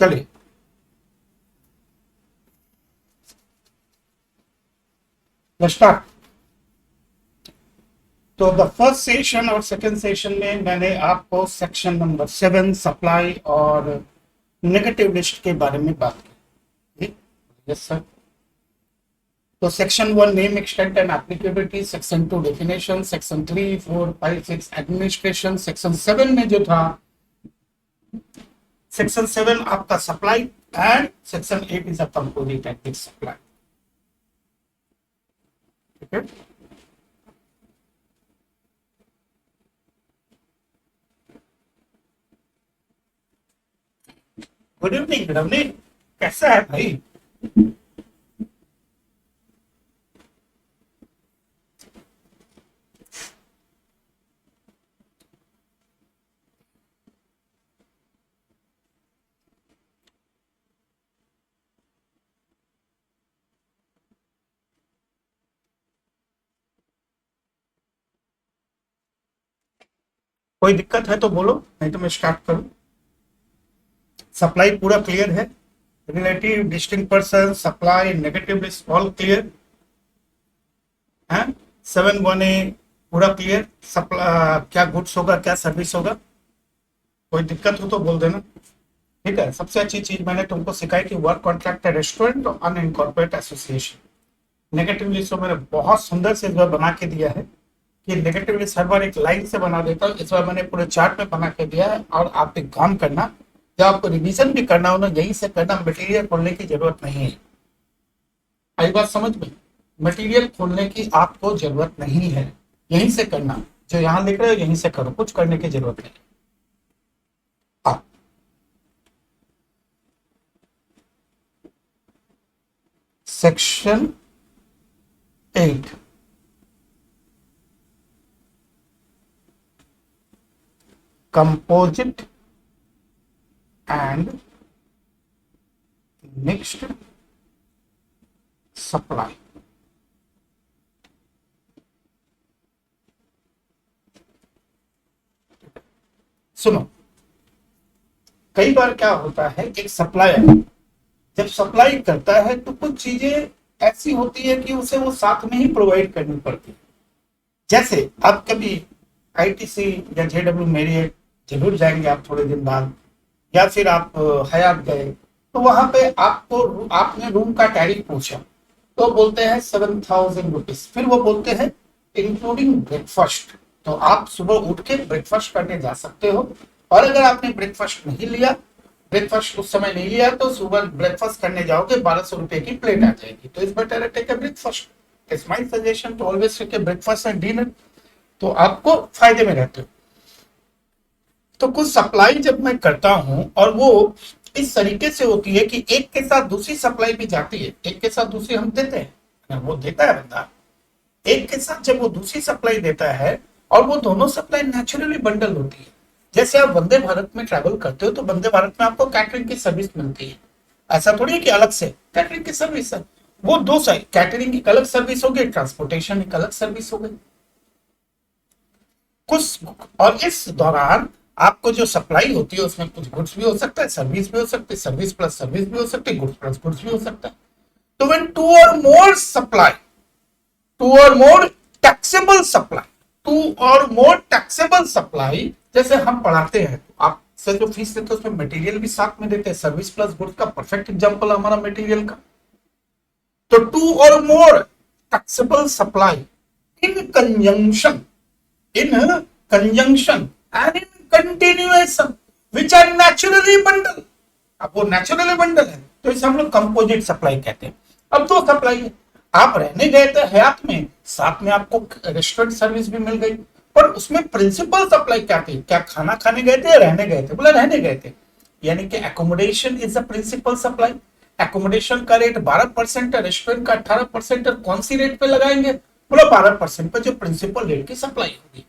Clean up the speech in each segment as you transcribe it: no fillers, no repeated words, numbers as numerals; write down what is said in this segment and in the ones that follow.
चलिए स्टार्ट। तो the first session और सेकंड सेशन में मैंने आपको सेक्शन नंबर 7 सप्लाई और नेगेटिव लिस्ट के बारे में बात की। Yes sir. तो section 1 name extent and applicability, section 2 definition, section 3, 4, 5, 6 administration, section 7 में जो था सेक्शन 7 आपका supply and section 8 is a composite technique supply. ठीक है। गुड इवनिंग रवनीत, कैसा है भाई? कोई दिक्कत है तो बोलो, नहीं तो मैं स्टार्ट करूं। सप्लाई पूरा क्लियर है? Relative, distinct person, supply, negative list all clear है? 7(1)(a) पूरा क्लियर? सप्लाई क्या गुड्स होगा, क्या सर्विस होगा? कोई दिक्कत हो तो बोल देना। ठीक है। सबसे अच्छी चीज मैंने तुमको सिखाई कि वर्क कॉन्ट्रैक्ट रेस्टोरेंट और अनइनकॉर्पोरेट एसोसिएशन। नेगेटिव लिस्ट मैंने बहुत सुंदर से इस बार बना के दिया है कि नेगेटिव लिस्ट हर बार एक लाइन से बना देता हूँ, इस बार मैंने पूरे चार्ट में बना के दिया है। और आप एक काम करना, जब आपको रिवीजन भी करना हो ना, यहीं से करना, मटेरियल खोलने की जरूरत नहीं है। आई बात समझ में? मटेरियल खोलने की आपको जरूरत नहीं है, यहीं से करना। जो यहाँ लिख रहे हो यहीं से करो, कुछ करने की जरूरत नहीं। Section 8 composite and mixed supply. सुनो, कई बार क्या होता है, एक सप्लायर जब सप्लाई करता है तो कुछ चीजें ऐसी होती है कि उसे वो साथ में ही प्रोवाइड करनी पड़ती है। जैसे आप कभी आईटीसी या जेडब्ल्यू मेरियट जरूर जाएंगे आप थोड़े दिन बाद, या फिर आप हयात गए, तो वहां पे आपको आपने रूम का टैरिफ पूछा तो बोलते हैं 7,000 रुपीज। फिर वो बोलते हैं इंक्लूडिंग ब्रेकफास्ट। तो आप सुबह उठ के ब्रेकफास्ट करने जा सकते हो, और अगर आपने ब्रेकफास्ट नहीं लिया, ब्रेकफास्ट उस समय नहीं लिया, तो सुबह ब्रेकफास्ट करने जाओगे 1200 रुपए की प्लेट आ जाएगी। तो is better take a breakfast. It's my suggestion to always take a breakfast and dinner, तो आपको फायदे में रहते हो। तो कुछ सप्लाई जब मैं करता हूं और वो इस तरीके से होती है कि एक के साथ दूसरी सप्लाई भी जाती है, एक के साथ दूसरी हम देते हैं, वो देता है बंदा, एक के साथ जब वो दूसरी सप्लाई देता है, और वो दोनों सप्लाई नेचुरली बंडल होती है। जैसे आप वंदे भारत में ट्रैवल करते हो तो वंदे भारत में आपको कैटरिंग की सर्विस मिलती है। ऐसा थोड़ी है कि अलग से कैटरिंग की सर्विस है, वो दो साइड, कैटरिंग की अलग सर्विस हो गई, ट्रांसपोर्टेशन एक अलग सर्विस हो गई कुछ। और इस दौरान आपको जो सप्लाई होती है उसमें कुछ गुड्स भी हो सकता है, सर्विस भी हो सकती है, सर्विस प्लस सर्विस भी हो सकती है, गुड्स प्लस गुड्स भी हो सकता है। तो व्हेन टू और मोर सप्लाई, टू और मोर टैक्सेबल सप्लाई, टू और मोर टैक्सेबल सप्लाई, जैसे हम पढ़ाते हैं आप से जो फीस देते हैं उसमें मटेरियल भी साथ में देते हैं, सर्विस प्लस गुड्स का परफेक्ट एग्जांपल हमारा मटेरियल का। तो टू और more taxable supply in conjunction, in conjunction and in continuation which are naturally bundle. अब वो नेचुरली बंडल है तो इसे हम लोग कंपोजिट सप्लाई कहते हैं। अब दो सप्लाई है, आप रहने गए थे हयात में, साथ में आपको रेस्टोरेंट सर्विस भी मिल गई, पर उसमें प्रिंसिपल सप्लाई क्या थी? क्या खाना खाने गए थे या रहने गए थे? बोला रहने गए थे, यानी कि accommodation is the principal supply. Accommodation का रेट 12% है, रेस्टोरेंट का 18% है, कौन सी रेट पे लगाएंगे? बोला 12% पे जो प्रिंसिपल रेट की सप्लाई होगी।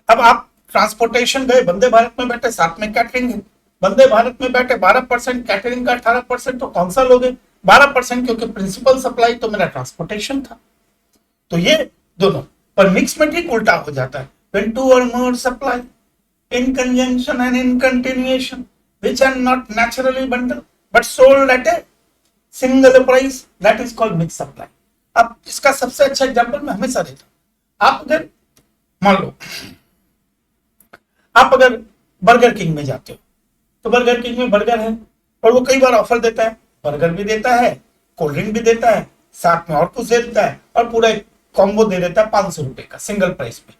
अब आप ट्रांसपोर्टेशन गए, वंदे भारत में बैठे, साथ में कैटरिंग है, वंदे भारत में बैठे 12%, कैटरिंग का 18%, तो कौन सा लोगे? 12%, क्योंकि प्रिंसिपल सप्लाई तो मेरा ट्रांसपोर्टेशन था। तो ये दोनों, पर मिक्स में ठीक उल्टा हो जाता है। When two or more supply in conjunction and in continuation, which are not naturally bundled but sold at a single price, that is called mixed supply. अब इसका सबसे अच्छा एग्जांपल मैं हमेशा देता हूं। आप अगर मान लो आप अगर बर्गर किंग में जाते हो तो बर्गर किंग में बर्गर है और वो कई बार ऑफर देता है, बर्गर भी देता है, कोल्ड ड्रिंक भी देता है, साथ में और कुछ दे देता है और पूरा एक कॉम्बो दे देता है 500 रुपए का सिंगल प्राइस पे।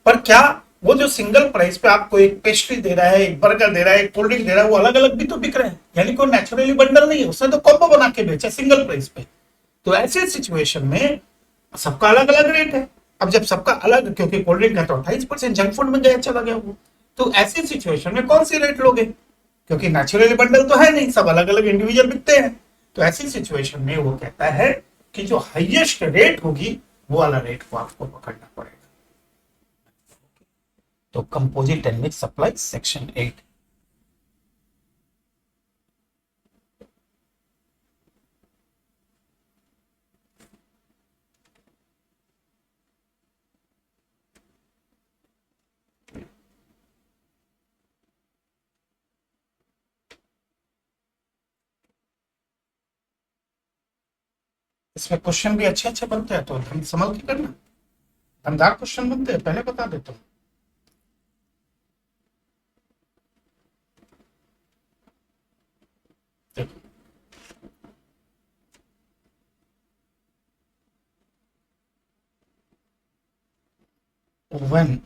पर क्या वो जो सिंगल प्राइस पे आपको एक पेस्ट्री दे रहा है, एक बर्गर दे रहा है, एक कोल्ड ड्रिंक दे रहा है, वो अलग अलग भी तो बिक रहे हैं, यानी कोई नेचुरली बंडल नहीं है, उसने तो कॉम्बो बना के बेचा सिंगल प्राइस पे। तो ऐसे सिचुएशन में सबका अलग अलग रेट है। अब जब सबका अलग, क्योंकि कोल्ड ड्रिंक है तो 28% जंक फूड में गया चला गया वो, तो ऐसी सिचुएशन में कौन सी रेट लोगे, क्योंकि नेचुरली बंडल तो है नहीं, सब अलग अलग इंडिविजुअल बिकते हैं। तो ऐसी सिचुएशन में वो कहता है कि जो हाईएस्ट रेट होगी वो वाला रेट को आपको पकड़ना पड़ेगा। तो composite and mix supply section 8। इसमें क्वेश्चन भी अच्छे अच्छे बनते हैं, तो हम संभल के करना, दमदार क्वेश्चन बनते हैं, पहले बता देता हूं। देखो, when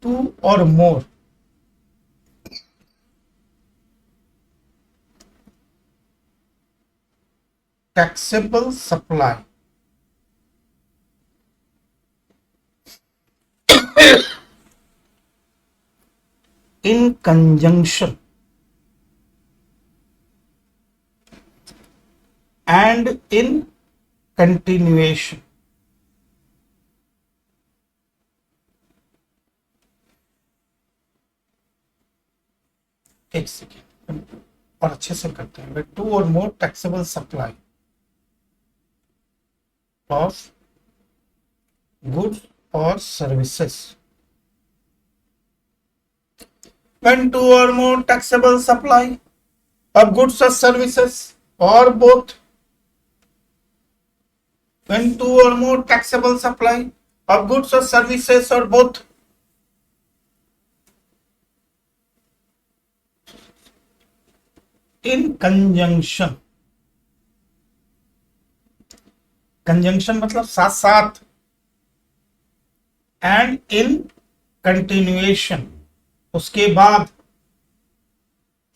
two or more taxable supply in conjunction and in continuation एक सेकेंड और अच्छे से करते हैं। टू और more taxable supply of goods और services, when two or more taxable supply of goods or services or both, when two or more taxable supply of goods or services or both, in conjunction, conjunction मतलब साथ साथ, and in continuation उसके बाद,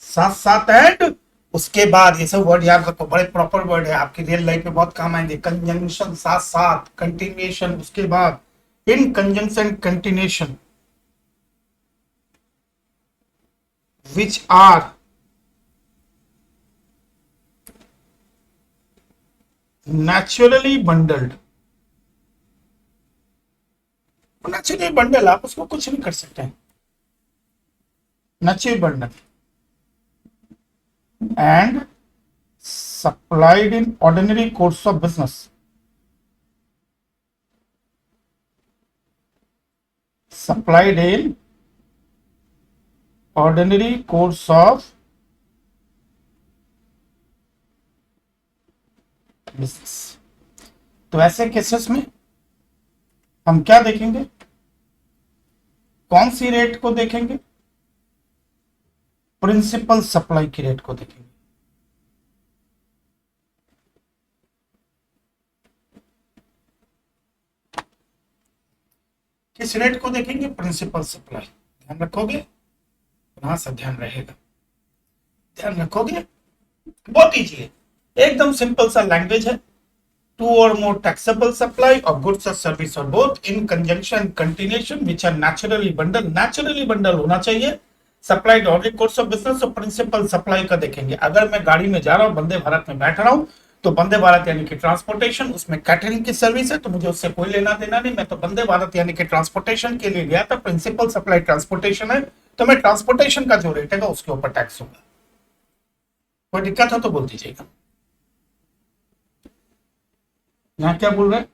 साथ साथ and उसके बाद, ये सब वर्ड याद रखो, बड़े प्रॉपर वर्ड है, आपकी रियल लाइफ में बहुत काम आएंगे। कंजंक्शन साथ साथ, कंटिन्यूएशन उसके बाद, इन conjunction continuation which are naturally bundled। Naturally bundle आप उसको कुछ नहीं कर सकते हैं, natural bundle and supplied in ordinary course of business, supplied in ordinary course of business. तो ऐसे केसेस में हम क्या देखेंगे, कौन सी रेट को देखेंगे, प्रिंसिपल सप्लाई की रेट को देखेंगे। किस रेट को देखेंगे, प्रिंसिपल सप्लाई। ध्यान रखोगे, यहां से ध्यान रहेगा, ध्यान रखोगे, बहुत इजी है, एकदम सिंपल सा लैंग्वेज है। टू और more taxable supply of goods और सर्विस और both in conjunction continuation which are naturally bundle, naturally bundle होना चाहिए, supplied order course of business और प्रिंसिपल सप्लाई का देखेंगे। अगर मैं गाड़ी में जा रहा हूं, वंदे भारत में बैठ रहा हूं, तो वंदे भारत यानी कि ट्रांसपोर्टेशन, उसमें कैटरिंग की सर्विस है, तो मुझे उससे कोई लेना देना नहीं, मैं तो वंदे भारत यानी कि ट्रांसपोर्टेशन के लिए गया था, प्रिंसिपल सप्लाई ट्रांसपोर्टेशन है, तो मैं ट्रांसपोर्टेशन का जो रेट है उसके ऊपर टैक्स होगा। कोई दिक्कत हो तो बोल दीजिएगा। यहां क्या बोल रहे हैं,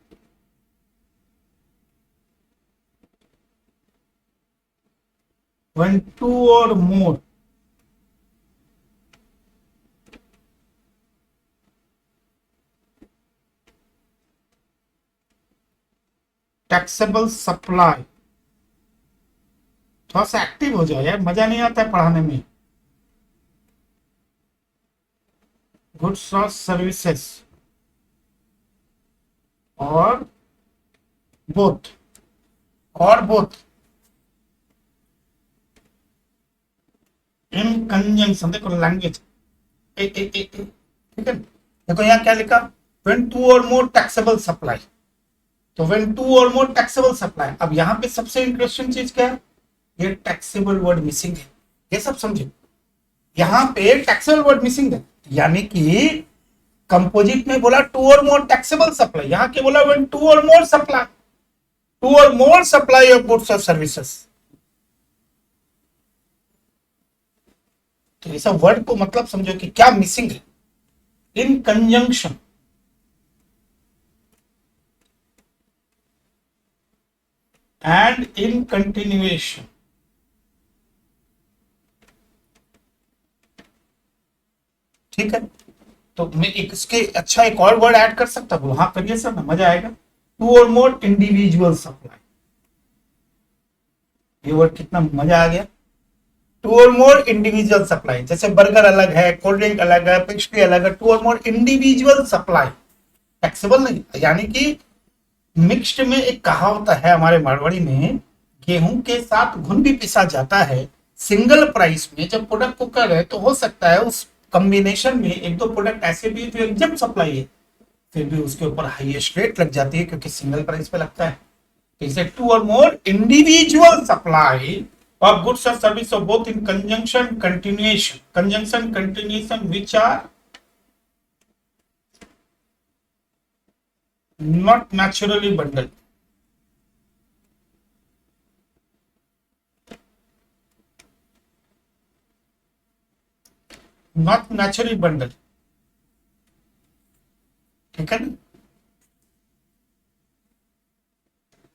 when two or more taxable supply, थोड़ा सा एक्टिव हो जाए यार, मजा नहीं आता है पढ़ाने में। गुड्स और सर्विसेज और बोथ, और बोथ इन कंजंक्शन, देखो लैंग्वेज ठीक है। देखो यहाँ क्या लिखा, व्हेन टू और मोर टैक्सेबल सप्लाई, तो व्हेन टू और मोर टैक्सेबल सप्लाई। अब यहाँ पे सबसे इंटरेस्टिंग चीज क्या है, ये टैक्सेबल वर्ड मिसिंग है, ये सब समझे। यहाँ पे टैक्सेबल वर्ड मिसिंग है, यानी कि कंपोजिट में बोला टू और मोर टैक्सेबल सप्लाई, यहाँ के बोला व्हेन टू और मोर सप्लाई, टू और मोर सप्लाई ऑफ गुड्स और सर्विसेज। तो ऐसा वर्ड को मतलब समझो कि क्या मिसिंग है, इन कंजंक्शन एंड इन कंटिन्यूएशन। ठीक है, तो मैं एक इसके अच्छा एक और वर्ड ऐड कर सकता हूं, हाँ करिए सर ना, मजा आएगा। टू और मोर इंडिविजुअल सप्लाई, ये वर्ड कितना मजा आ गया। टू और मोर इंडिविजुअल सप्लाई, जैसे बर्गर अलग है, कोल्ड ड्रिंक अलग है, पेस्ट्री अलग है, टू और मोर इंडिविजुअल सप्लाई टैक्सेबल नहीं, यानी कि मिक्स्ड में एक कहावत है हमारे मारवाड़ी में, गेहूं के साथ घुन भी पिसा जाता है। सिंगल प्राइस में जब प्रोडक्ट को कर रहे तो हो सकता है उस कॉम्बिनेशन में एक दो प्रोडक्ट ऐसे भी जो एकदम सप्लाई है, फिर भी उसके ऊपर हाईएस्ट रेट लग जाती है क्योंकि सिंगल प्राइस पे लगता है। इसे टू और more individual supply of goods or service of both in conjunction continuation which are not naturally bundled, not naturally bundled। ठीक है ना,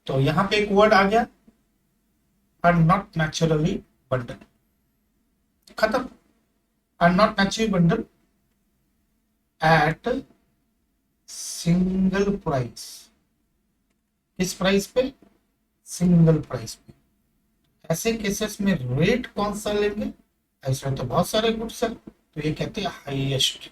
तो यहां पे एक वर्ड आ गया, are not naturally bundled, खत्म। are not naturally bundled at single price, किस प्राइस पे, सिंगल प्राइस पे। ऐसे केसेस में रेट कौन सा लेंगे, ऐसा तो बहुत सारे गुड्स है, तो ये कहते हैं highest.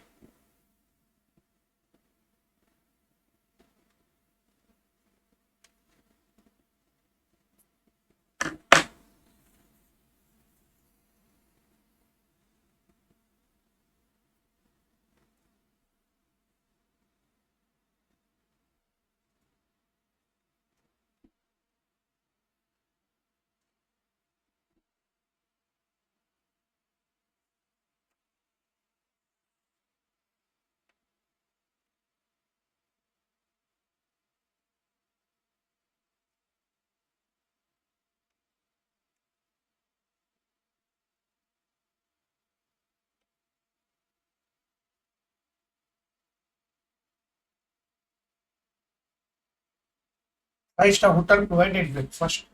Five star hotel provided breakfast.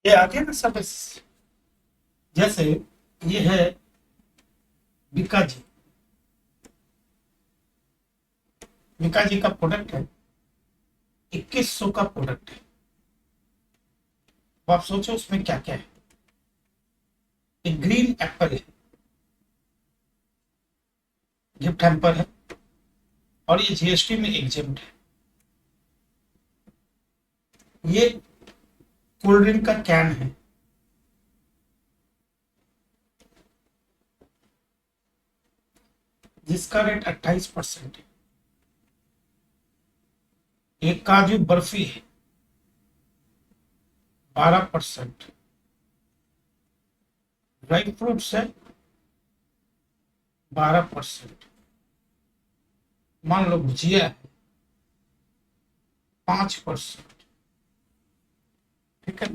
ये आ गया ना सर्विस। जैसे ये है बीकाजी। बीकाजी का प्रोडक्ट है, 2100 का प्रोडक्ट है। तो आप सोचो उसमें क्या क्या है। एक ग्रीन एप्पल है, गिफ्ट हैम्पर है, और ये जीएसटी में एग्जेम्प्ट है। ये कोल्ड ड्रिंक का कैन है, जिसका रेट 28% है। एक काजू बर्फी है, 12%। ड्राई फ्रूट्स है, 12%। मान लो भुजिया है, 5%। ठीक है।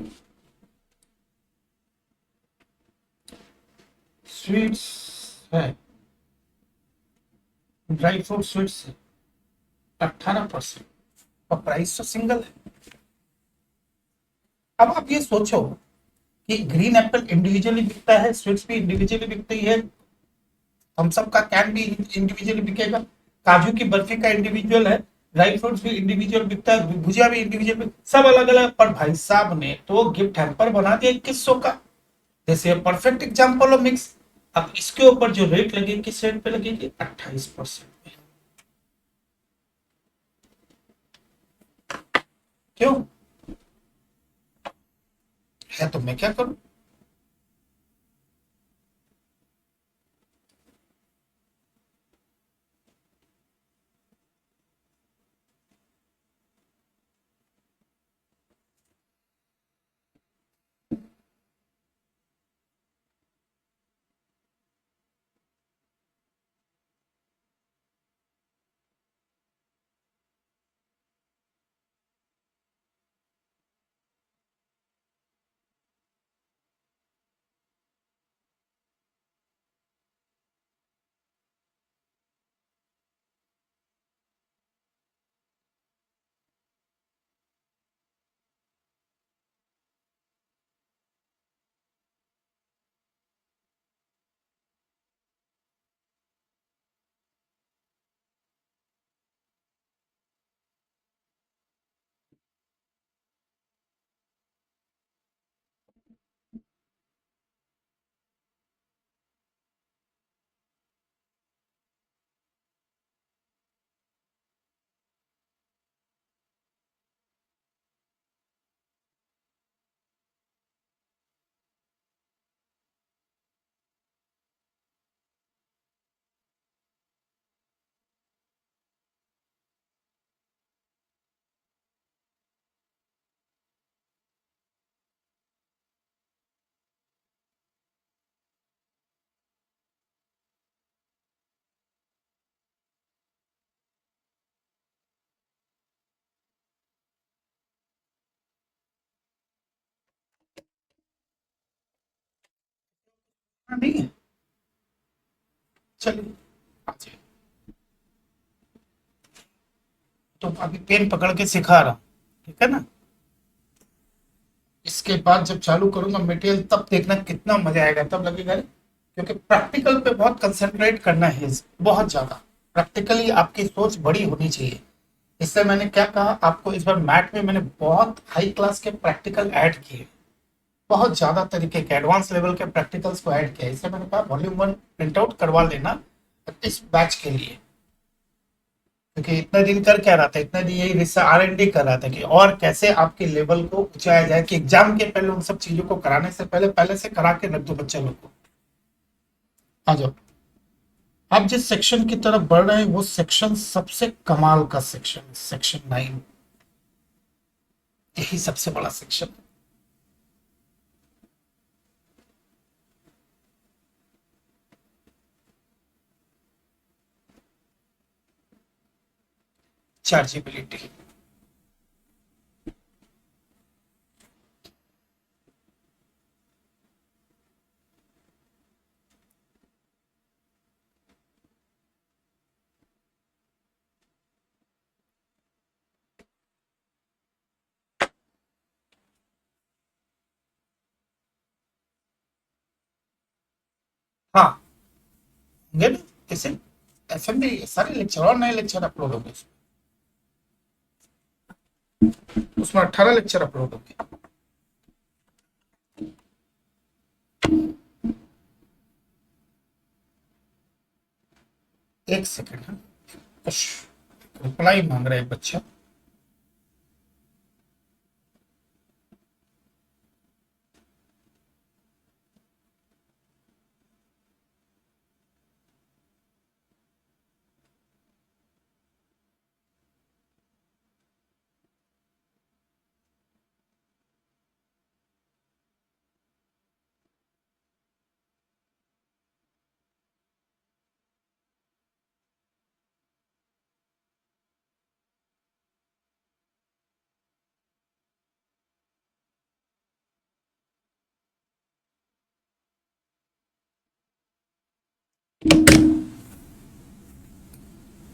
स्वीट्स है, ड्राई फ्रूट स्वीट्स है, 18%। और प्राइस तो सिंगल है। अब आप ये सोचो कि ग्रीन एप्पल इंडिविजुअली बिकता है, स्वीट्स भी इंडिविजुअली बिकती है, हम सब का कैन भी इंडिविजुअली बिकेगा, काजू की बर्फी का इंडिविजुअल है, ड्राई फ्रूट्स भी इंडिविजुअल बिकता है, भुजिया भी इंडिविजुअल, सब अलग अलग। पर भाई साहब ने तो गिफ्ट हैम्पर बना दिया 2100 का। जैसे परफेक्ट एग्जाम्पल ऑफ मिक्स। अब इसके ऊपर जो रेट लगेगी, किस रेट पे लगेगी? 28%। क्यों? है तो मैं क्या करूं? नहीं है। चलिए, आ जाइए। तो अभी पेन पकड़ के सिखा रहा हूं, ठीक है ना? इसके बाद जब चालू करूंगा मटेरियल, तब देखना कितना मजा आएगा, तब लगेगा। क्योंकि प्रैक्टिकल पे बहुत कंसंट्रेट करना है, बहुत ज्यादा। प्रैक्टिकली आपकी सोच बड़ी होनी चाहिए। इससे मैंने क्या कहा आपको, इस बार मैथ में मैंने बहुत हाई क्लास के प्रैक्टिकल ऐड किए, बहुत ज्यादा तरीके के एडवांस लेवल के प्रैक्टिकल्स को ऐड किया। इससे मैंने कहा वॉल्यूम 1 प्रिंट आउट करवा लेना इस बैच के लिए। क्योंकि इतने दिन कर क्या रहा था, इतने दिन यही रिसर्च R&D कर रहा था कि और कैसे आपके लेवल को ऊंचाया जाए, कि एग्जाम के पहले उन सब चीजों को कराने से पहले पहले से करा के रख दो बच्चे लोग को। आ जाओ। आप जिस सेक्शन की तरफ बढ़ रहे हैं वो सेक्शन सबसे कमाल का सेक्शन, सेक्शन 9। यही सबसे बड़ा सेक्शन। 4 जीबी। हाँ होंगे ना, कैसे एफएम में ये सारे लेक्चर और नए लेक्चर अपलोड होंगे उसमें 18 लेक्चर अपलोड होंगे। एक सेकंड है, कुछ रिप्लाई मांग रहा है बच्चा।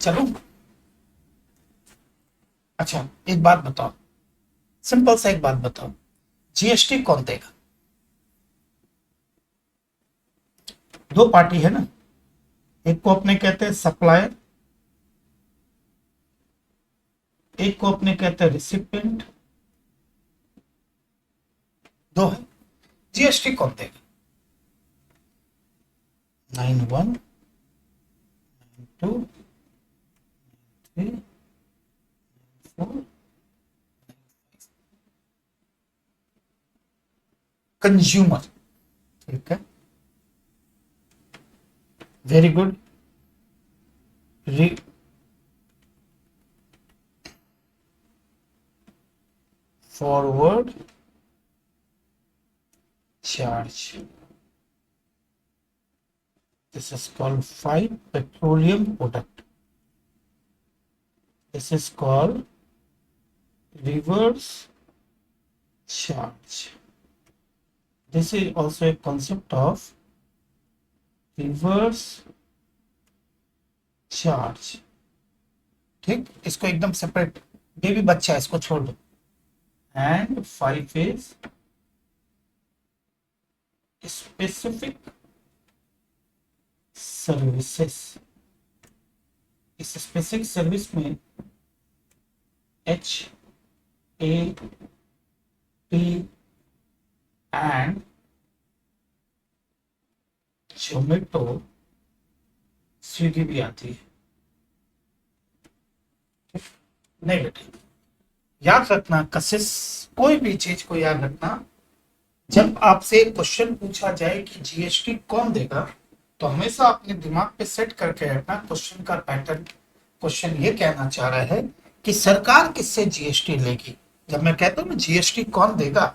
चलो अच्छा एक बात बताओ, सिंपल सा एक बात बताओ, जीएसटी कौन देगा? दो पार्टी है ना, एक को अपने कहते हैं सप्लायर, एक को अपने कहते हैं रिसिपिएंट, दो है। जीएसटी कौन देगा? 91 2 3 4 कंज्यूमर, ठीक है, very good. Forward charge, this is called 5 petroleum product, this is called reverse charge, this is also a concept of reverse charge। ठीक, इसको एकदम सेपरेट, बेबी बच्चा है इसको छोड़ दो। एंड 5 इज स्पेसिफिक सर्विसेस, इस स्पेसिफिक सर्विस में HAT एंड जोमेटो स्विगी भी आती है। नहीं बेटे, याद रखना कशिश, कोई भी चीज को याद रखना, जब आपसे क्वेश्चन पूछा जाए कि जीएसटी कौन देगा, तो हमेशा अपने दिमाग पे सेट करके रखना क्वेश्चन का पैटर्न। क्वेश्चन ये कहना चाह रहा है कि सरकार किससे जीएसटी लेगी। जब मैं कहता हूँ ना जीएसटी कौन देगा,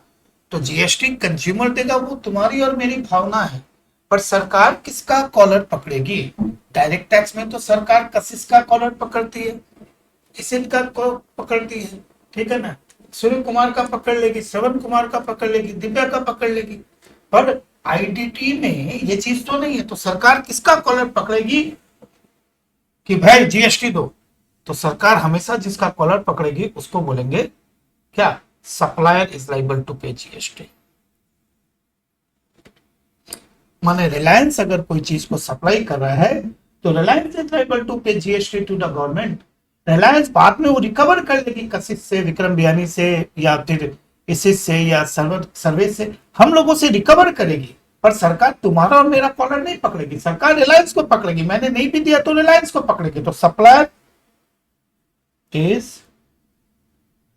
तो जीएसटी कंज्यूमर देगा, वो तुम्हारी और मेरी भावना है, पर सरकार किसका कॉलर पकड़ेगी? डायरेक्ट टैक्स में तो सरकार कशिश का कॉलर पकड़ती है, इसिल का पकड़ती है, ठीक है ना, सूर्य कुमार का पकड़ लेगी, श्रवण कुमार का पकड़ लेगी, दिव्या का पकड़ लेगी, पर आईडीटी में ये चीज तो नहीं है। तो सरकार किसका कॉलर पकड़ेगी कि भाई जीएसटी दो? तो सरकार हमेशा जिसका कॉलर पकड़ेगी उसको बोलेंगे क्या? Supplier is liable to pay GST. माने रिलायंस अगर कोई चीज को सप्लाई कर रहा है तो Reliance is liable to pay GST to the government. Reliance बाद में वो रिकवर कर लेगी कशिश से, विक्रम बियानी से, या फिर इसिस से, या सर्विस से, हम लोगों से रिकवर करेगी, पर सरकार तुम्हारा और मेरा कॉलर नहीं पकड़ेगी, सरकार रिलायंस को पकड़ेगी। मैंने नहीं भी दिया तो रिलायंस को पकड़ेगी। तो supplier is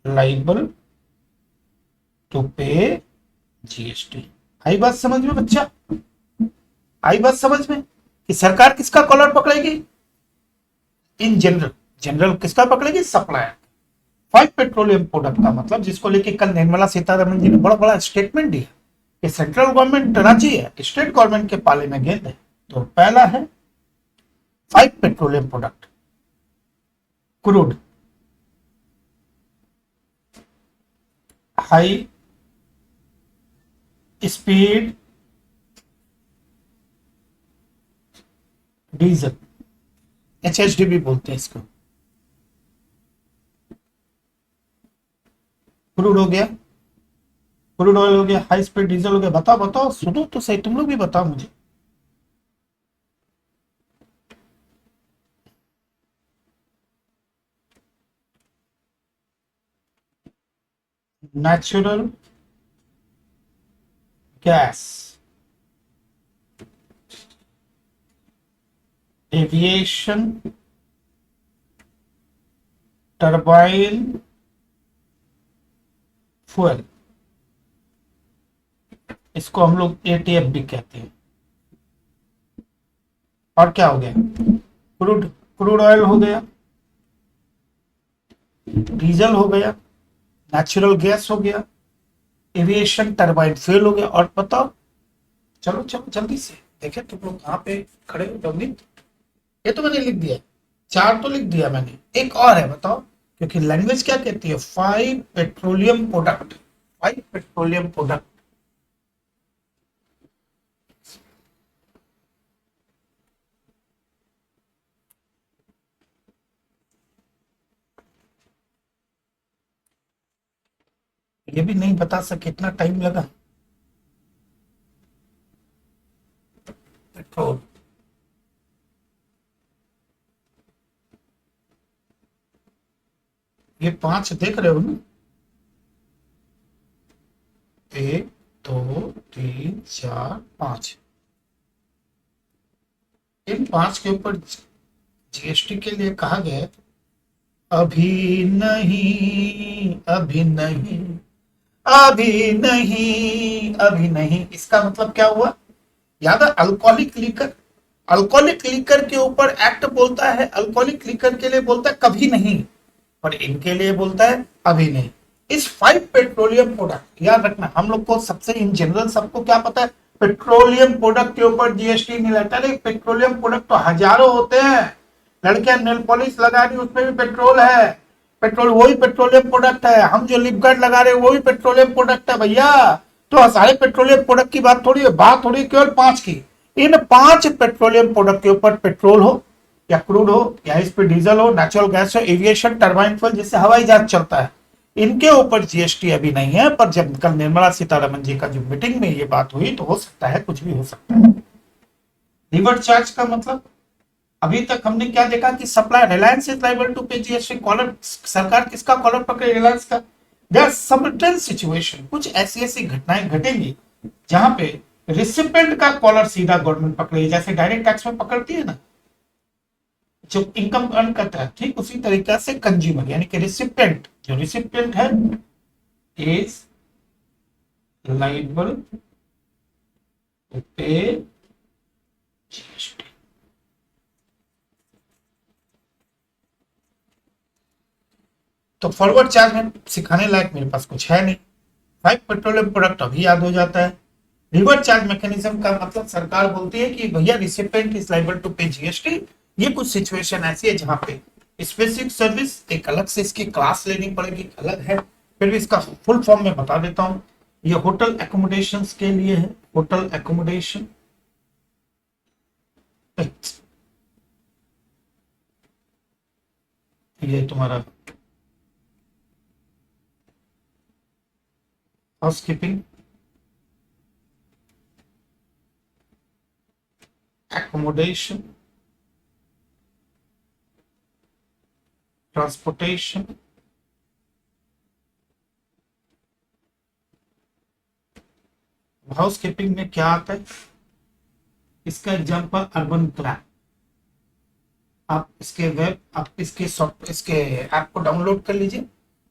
liable to pay GST. आई बात समझ में बच्चा? आई बात समझ में कि सरकार किसका कॉलर पकड़ेगी? इन जनरल, जनरल किसका पकड़ेगी? सप्लायर। 5 पेट्रोलियम प्रोडक्ट का मतलब, जिसको लेके कल निर्मला सीतारमण जी ने बड़ा बड़ा स्टेटमेंट दिया कि सेंट्रल गवर्नमेंट राजी है, स्टेट गवर्नमेंट के पाले में गेंद है। तो पहला है 5 petroleum product, crude, high speed diesel, HHD भी बोलते हैं इसको। क्रूड हो गया, क्रूड ऑयल हो गया, हाई स्पीड डीजल हो गया। बताओ बताओ, सुनो तो सही, तुम लोग भी बताओ मुझे। Natural gas, aviation turbine fuel, इसको हम लोग एटीएफ भी कहते हैं। और क्या हो गया, क्रूड क्रूड ऑयल हो गया, डीजल हो गया, नेचुरल गैस हो गया, एविएशन टर्बाइन फ्यूल हो गया। और बताओ, चलो चलो जल्दी से देखे तुम लोग कहाँ पे खड़े हो नवनीत। ये तो मैंने लिख दिया, चार तो लिख दिया मैंने, एक और है बताओ, क्योंकि लैंग्वेज क्या कहती है, 5 पेट्रोलियम प्रोडक्ट, 5 पेट्रोलियम प्रोडक्ट। ये भी नहीं बता सके, इतना टाइम लगा। पेट्रोल, ये 5 देख रहे हो ना, 1 2 3 4 5, इन 5 के ऊपर जीएसटी के लिए कहा गया है, अभी नहीं अभी नहीं अभी नहीं अभी नहीं। इसका मतलब क्या हुआ, याद है, अल्कोहलिक लीकर, अल्कोहलिक लीकर के ऊपर एक्ट बोलता है, अल्कोहलिक लीकर के लिए बोलता है कभी नहीं, पर इनके लिए बोलता है अभी नहीं। इस 5 पेट्रोलियम प्रोडक्ट, याद रखना, हम लोग को सबसे इन जनरल सबको क्या पता है, पेट्रोलियम प्रोडक्ट के ऊपर जीएसटी नहीं लगता। नहीं, पेट्रोलियम प्रोडक्ट तो हजारों होते हैं, लड़कियां नेल पॉलिश लगा रही उसमें भी पेट्रोल है, पेट्रोल वही पेट्रोलियम प्रोडक्ट है। हम जो लिप गार्ड लगा रहे हैं वो भी पेट्रोलियम प्रोडक्ट है भैया। तो सारे पेट्रोलियम प्रोडक्ट की बात थोड़ी है, बात थोड़ी केवल 5 की। इन 5 पेट्रोलियम प्रोडक्ट के ऊपर पेट्रोल हो या क्रूड हो या इस पे डीजल हो, नेचुरल गैस हो, एविएशन टर्बाइन फ्यूल जिससे हवाई जहाज चलता है, इनके ऊपर जीएसटी अभी नहीं है। पर जब कल निर्मला सीतारमन जी का जो मीटिंग में ये बात हुई तो हो सकता है, कुछ भी हो सकता है। रिवर्स चार्ज का मतलब, अभी तक हमने क्या देखा कि supply, Reliance is liable to pay GST, collar, सरकार किसका कॉलर पकड़े, रिलायंस का। देयर सर्टेन सिचुएशन, कुछ ऐसी ऐसी घटनाएं घटेंगी जहां पे रिसिपेंट का कॉलर सीधा गवर्नमेंट पकड़ेगी, जैसे डायरेक्ट टैक्स में पकड़ती है ना जो इनकम अर्न करता है, ठीक उसी तरीका से कंज्यूमर यानी कि रिसिपेंट, जो रिसिपेंट है is liable to pay GST. तो फॉरवर्ड चार्ज में सिखाने लायक मेरे पास कुछ है नहीं, 5 पेट्रोलियम प्रोडक्ट अभी याद हो जाता है। रिवर्स चार्ज मैकेनिज्म का मतलब सरकार बोलती है कि भैया recipient is liable to pay GST. ये कुछ सिचुएशन ऐसी है जहां पे स्पेसिफिक सर्विस एक अलग से इसकी क्लास लेनी पड़ेगी, अलग है, फिर भी इसका फुल फॉर्म में बता देता हूं। ये होटल एकोमोडेशन के लिए है, होटल एकोमोडेशन, ये तुम्हारा हाउसकीपिंग, accommodation, transportation, हाउसकीपिंग में क्या आता है, इसका एग्जांपल अर्बन प्लान। आप इसके वेब, आप इसके सॉफ्ट, इसके ऐप को डाउनलोड कर लीजिए,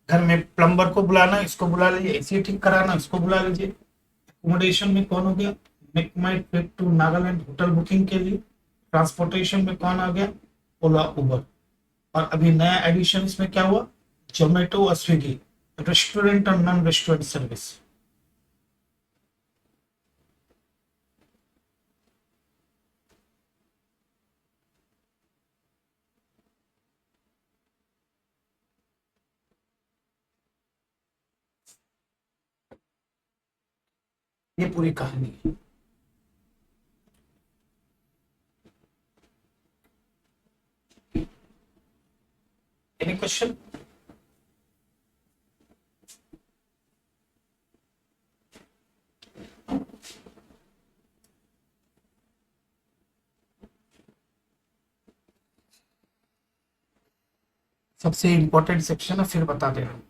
घर में प्लम्बर को बुलाना इसको बुला लीजिए, एसी ठीक कराना इसको बुला लीजिए। एकोमोडेशन में कौन हो गया, make my trip to Nagaland, hotel booking के लिए। ट्रांसपोर्टेशन में कौन आ गया, ओला उबर। और अभी नया एडिशन इसमें क्या हुआ, जोमेटो और स्विगी, रेस्टोरेंट और नॉन रेस्टोरेंट सर्विस। ये पूरी कहानी है। Any question? सबसे इंपॉर्टेंट सेक्शन है, फिर बता दे रहा हूं।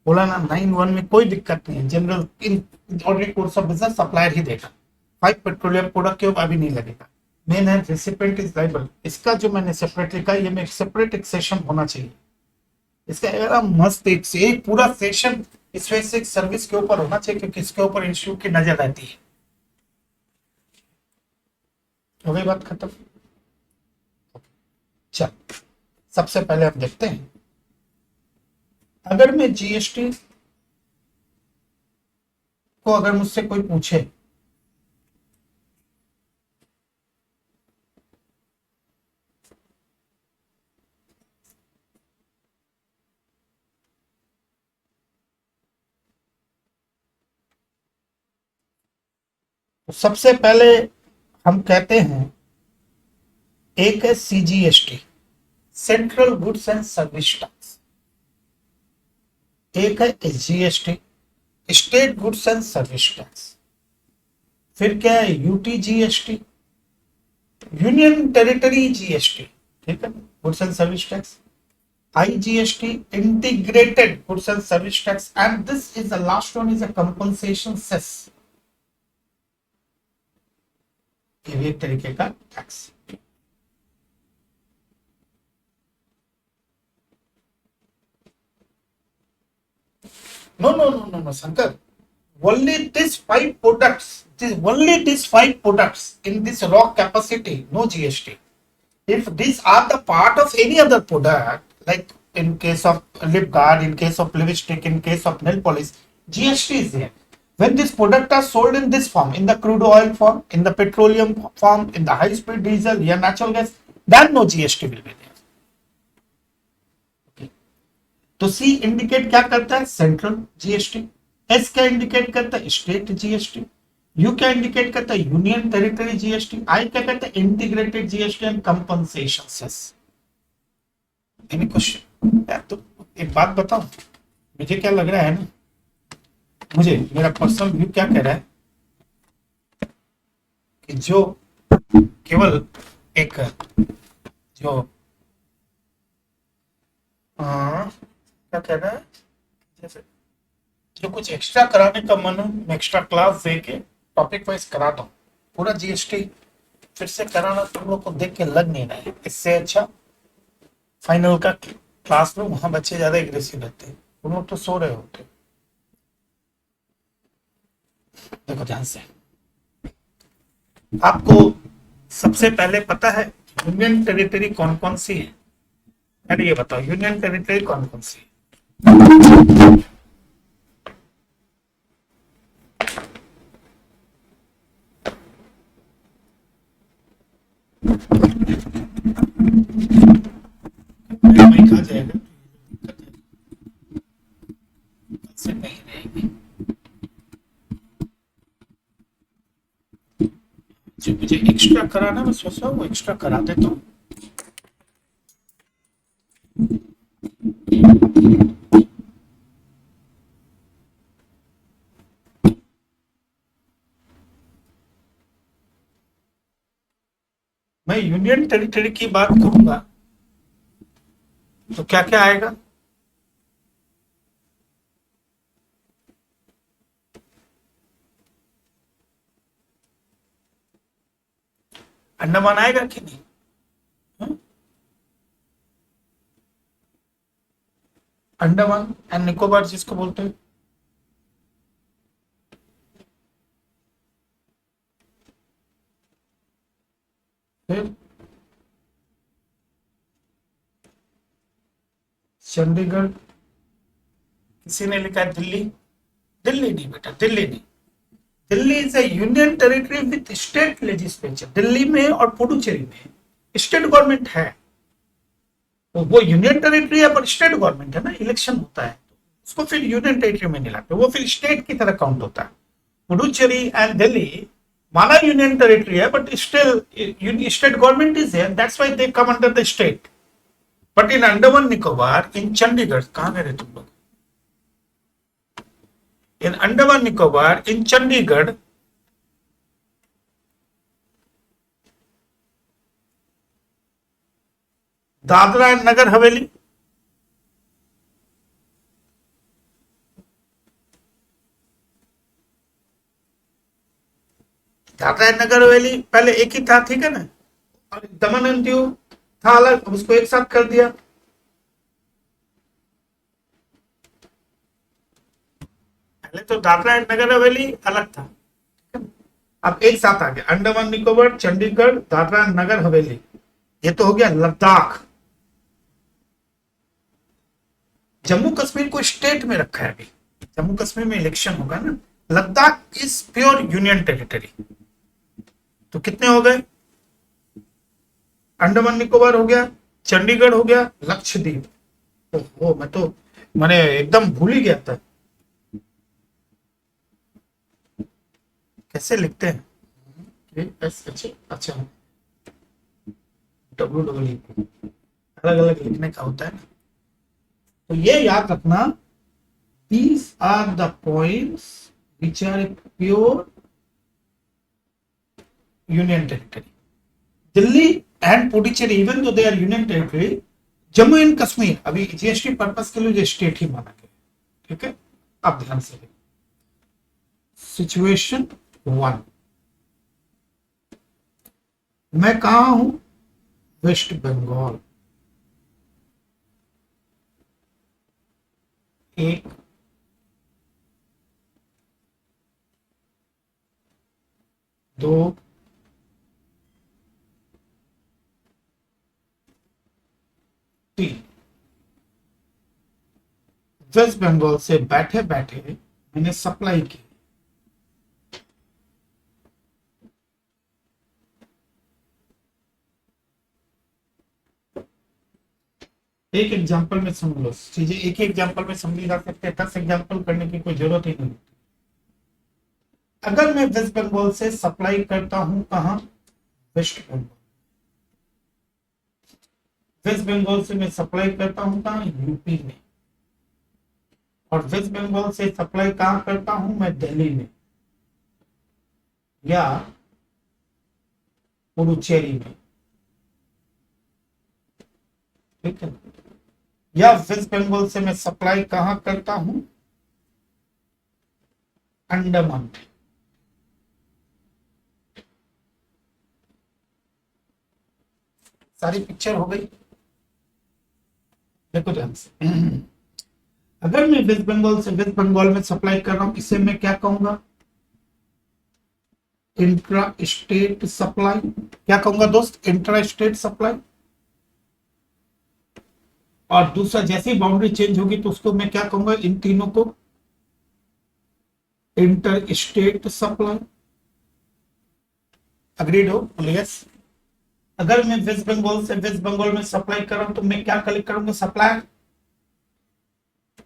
बोला ना 9(1) में कोई दिक्कत नहीं है, general in ordinary course of business supplier ही देगा। 5 पेट्रोलियम प्रोडक्ट के ऊपर अभी नहीं लगेगा। मेन है रेसिपिएंट इज लायबल। इसका जो मैंने सेपरेट लिखा है, ये में सेपरेट एक सेशन होना चाहिए इसका, अगर मस्त एक पूरा सेशन इस वजह से सर्विस के ऊपर होना चाहिए, क्योंकि इसके ऊपर इंस्टीट्यूट की नजर रहती है। हो गई बात खत्म। चल, सबसे पहले हम देखते हैं, अगर मैं जीएसटी को अगर मुझसे कोई पूछे तो सबसे पहले हम कहते हैं, एक है CGST, central goods and service tax. एक है SGST, state goods and service tax. फिर क्या है यूटीजीएसटी, यूनियन टेरिटरी जीएसटी, ठीक है, goods and service tax. IGST, integrated goods and service tax, and this is the last one is a compensation cess, ये भी एक तरीके का tax. No, Shankar. Only these 5 products, only these 5 products in this raw capacity, no GST. If these are the part of any other product, like in case of lip guard, in case of lipstick, in case of nail polish, GST is there. When this product are sold in this form, in the crude oil form, in the petroleum form, in the high speed diesel या natural gas, then no GST will be there. Okay. तो C indicate क्या करता है, central GST. S क्या indicate करता है, state GST. U क्या indicate करता है, यूनियन टेरिटरी जीएसटी। I क्या करता है, integrated GST and compensation cess. Any question? तो एक बात बताओ, मुझे क्या लग रहा है ना, मुझे मेरा पर्सनल व्यू क्या कह रहा है कि जो केवल एक जो क्या कह रहा है, जैसे जो कुछ एक्स्ट्रा कराने का मन हो, मैं एक्स्ट्रा क्लास दे के टॉपिक वाइज कराता हूँ। पूरा जीएसटी फिर से कराना तुम लोग को देख के लग नहीं रहा है। इससे अच्छा फाइनल का क्लास लो, वहां बच्चे ज्यादा एग्रेसिव रहते हैं, तुम लोग तो सो रहे होते। देखो ध्यान से, आपको सबसे पहले पता है यूनियन टेरिटरी कौन कौन सी है? अरे ये बताओ, यूनियन टेरिटरी कौन कौन सी है? खा जाएगा से नहीं रहेगी। जो मुझे एक्स्ट्रा कराना, मैं सोच रहा हूँ वो एक्स्ट्रा करा देता हूँ। मैं यूनियन टेरिटरी की बात करूंगा तो क्या क्या आएगा? अंडमान आएगा कि नहीं? अंडमान एंड निकोबार जिसको बोलते हैं, फिर चंडीगढ़, किसी ने लिखा है दिल्ली। दिल्ली नहीं बेटा, दिल्ली नहीं। Delhi is A union territory with state legislature. Delhi में और पुडुचेरी में स्टेट गवर्नमेंट है, तो वो यूनियन टेरिटरी है पर स्टेट गवर्नमेंट है ना, इलेक्शन होता है, उसको फिर यूनियन टेरिटरी में नहीं लाते, वो फिर स्टेट की तरह काउंट होता है। पुडुचेरी एंड दिल्ली माना यूनियन टेरिटरी है, but still state government is there, that's why they come under the state. But in Andaman Nicobar, in Chandigarh, कहां गए तुम लोग? In Andaman Nicobar, in Chandigarh, Dadra and Nagar Haveli, Dadra and Nagar हवेली पहले एक ही था, ठीक है ना, और दमन एंड दीव था अलग, अब उसको एक साथ कर दिया। पहले तो दादरा एंड नगर हवेली अलग था, अब एक साथ आ गया अंडमान निकोबार, चंडीगढ़, दादरा एंड नगर हवेली। ये तो हो गया लद्दाख। जम्मू कश्मीर को स्टेट में रखा है अभी, जम्मू कश्मीर में इलेक्शन होगा ना। Ladakh is pure union territory. तो कितने हो गए? अंडमान निकोबार हो गया, चंडीगढ़ हो गया, लक्षद्वीप। ओहो, मैंने एकदम भूल ही गया था। कैसे लिखते हैं? अच्छा, डब्ल्यू अलग अलग लिखने का होता है ना। तो ये याद रखना, these are the points which are a pure union territory. Delhi and Puducherry even though they are union territory, Jammu and Kashmir अभी जीएसटी पर्पस के लिए स्टेट ही माना गया, ठीक है। अब ध्यान से सिचुएशन 1, मैं कहा हूं? वेस्ट बंगाल। एक, दो, तीन। वेस्ट बंगाल से बैठे बैठे मैंने सप्लाई की। एक एग्जांपल में समझ लो चीजें, एक ही एग्जांपल में समझी जा सकते हैं, 10 एग्जांपल करने की कोई जरूरत ही नहीं। अगर मैं वेस्ट बंगाल से सप्लाई करता हूं, कहां? वेस्ट बंगाल। वेस्ट बंगाल से मैं सप्लाई करता हूं कहां? यूपी में। और वेस्ट बंगाल से सप्लाई कहां करता हूं? मैं दिल्ली में या पुडुचेरी में, ठीक है। या वेस्ट बंगाल से मैं सप्लाई कहां करता हूं? अंडमान। सारी पिक्चर हो गई, देखो ध्यान से। अगर मैं वेस्ट बंगाल से वेस्ट बंगाल में सप्लाई कर रहा हूं, इसे मैं क्या कहूंगा? Intra state supply. क्या कहूंगा दोस्त? Intra state supply. और दूसरा, जैसे ही बाउंड्री चेंज होगी तो उसको मैं क्या कहूंगा? इन तीनों को इंटर स्टेट सप्लाई। अग्रीड हो? यस। अगर मैं वेस्ट बंगाल से वेस्ट बंगाल में सप्लाई कर रहा हूं तो मैं क्या कलेक्ट करूंगा? सप्लायर।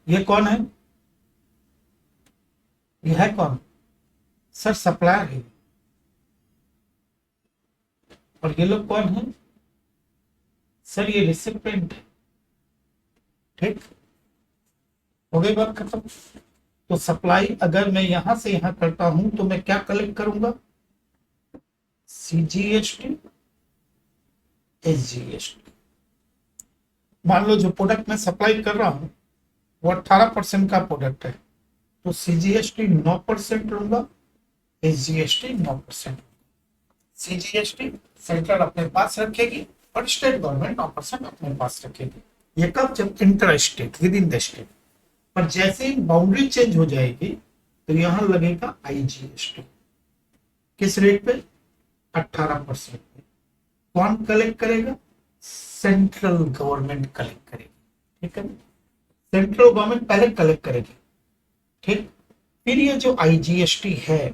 ये कौन है? ये है कौन? सर सप्लायर है। और ये लोग कौन है? सर ये रिसिपिएंट है, ठीक। हो गई बात खत्म। तो सप्लाई अगर मैं यहां से यहां करता हूं तो मैं क्या कलेक्ट करूंगा? CGST, SGST. मान लो जो प्रोडक्ट मैं सप्लाई कर रहा हूं वो 18% का प्रोडक्ट है, तो सीजीएसटी 9% लूंगा, एसजीएसटी 9%। सीजीएसटी सेंट्रल अपने पास रखेगी और स्टेट गवर्नमेंट 9% अपने पास रखेगी। ये कब? जब inter state, with in the state. पर जैसे ही बाउंड्री चेंज हो जाएगी तो यहां लगेगा आईजीएसटी। किस रेट पे? 18% पे। कौन कलेक्ट करेगा? सेंट्रल गवर्नमेंट कलेक्ट करेगी, ठीक है। सेंट्रल गवर्नमेंट पहले कलेक्ट करेगी, ठीक। फिर ये जो आईजीएसटी है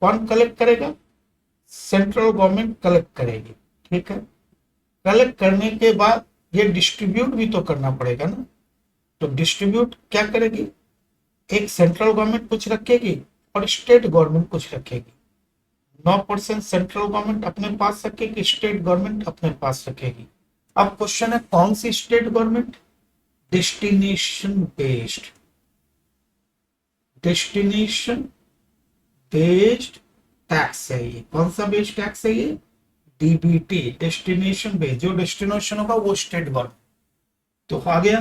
कौन कलेक्ट करेगा? सेंट्रल गवर्नमेंट कलेक्ट करेगी, ठीक है। कलेक्ट करने के बाद ये डिस्ट्रीब्यूट भी तो करना पड़ेगा ना, तो डिस्ट्रीब्यूट क्या करेगी? एक सेंट्रल गवर्नमेंट कुछ रखेगी और स्टेट गवर्नमेंट कुछ रखेगी। 9% सेंट्रल गवर्नमेंट अपने पास रखेगी, स्टेट गवर्नमेंट अपने पास रखेगी। अब क्वेश्चन है कौन सी state government? Destination based. Destination based tax है ये। कौन सा बेस्ड टैक्स है ये? DBT, destination based. जो डेस्टिनेशन होगा वो स्टेट गवर्नमेंट। तो आ गया।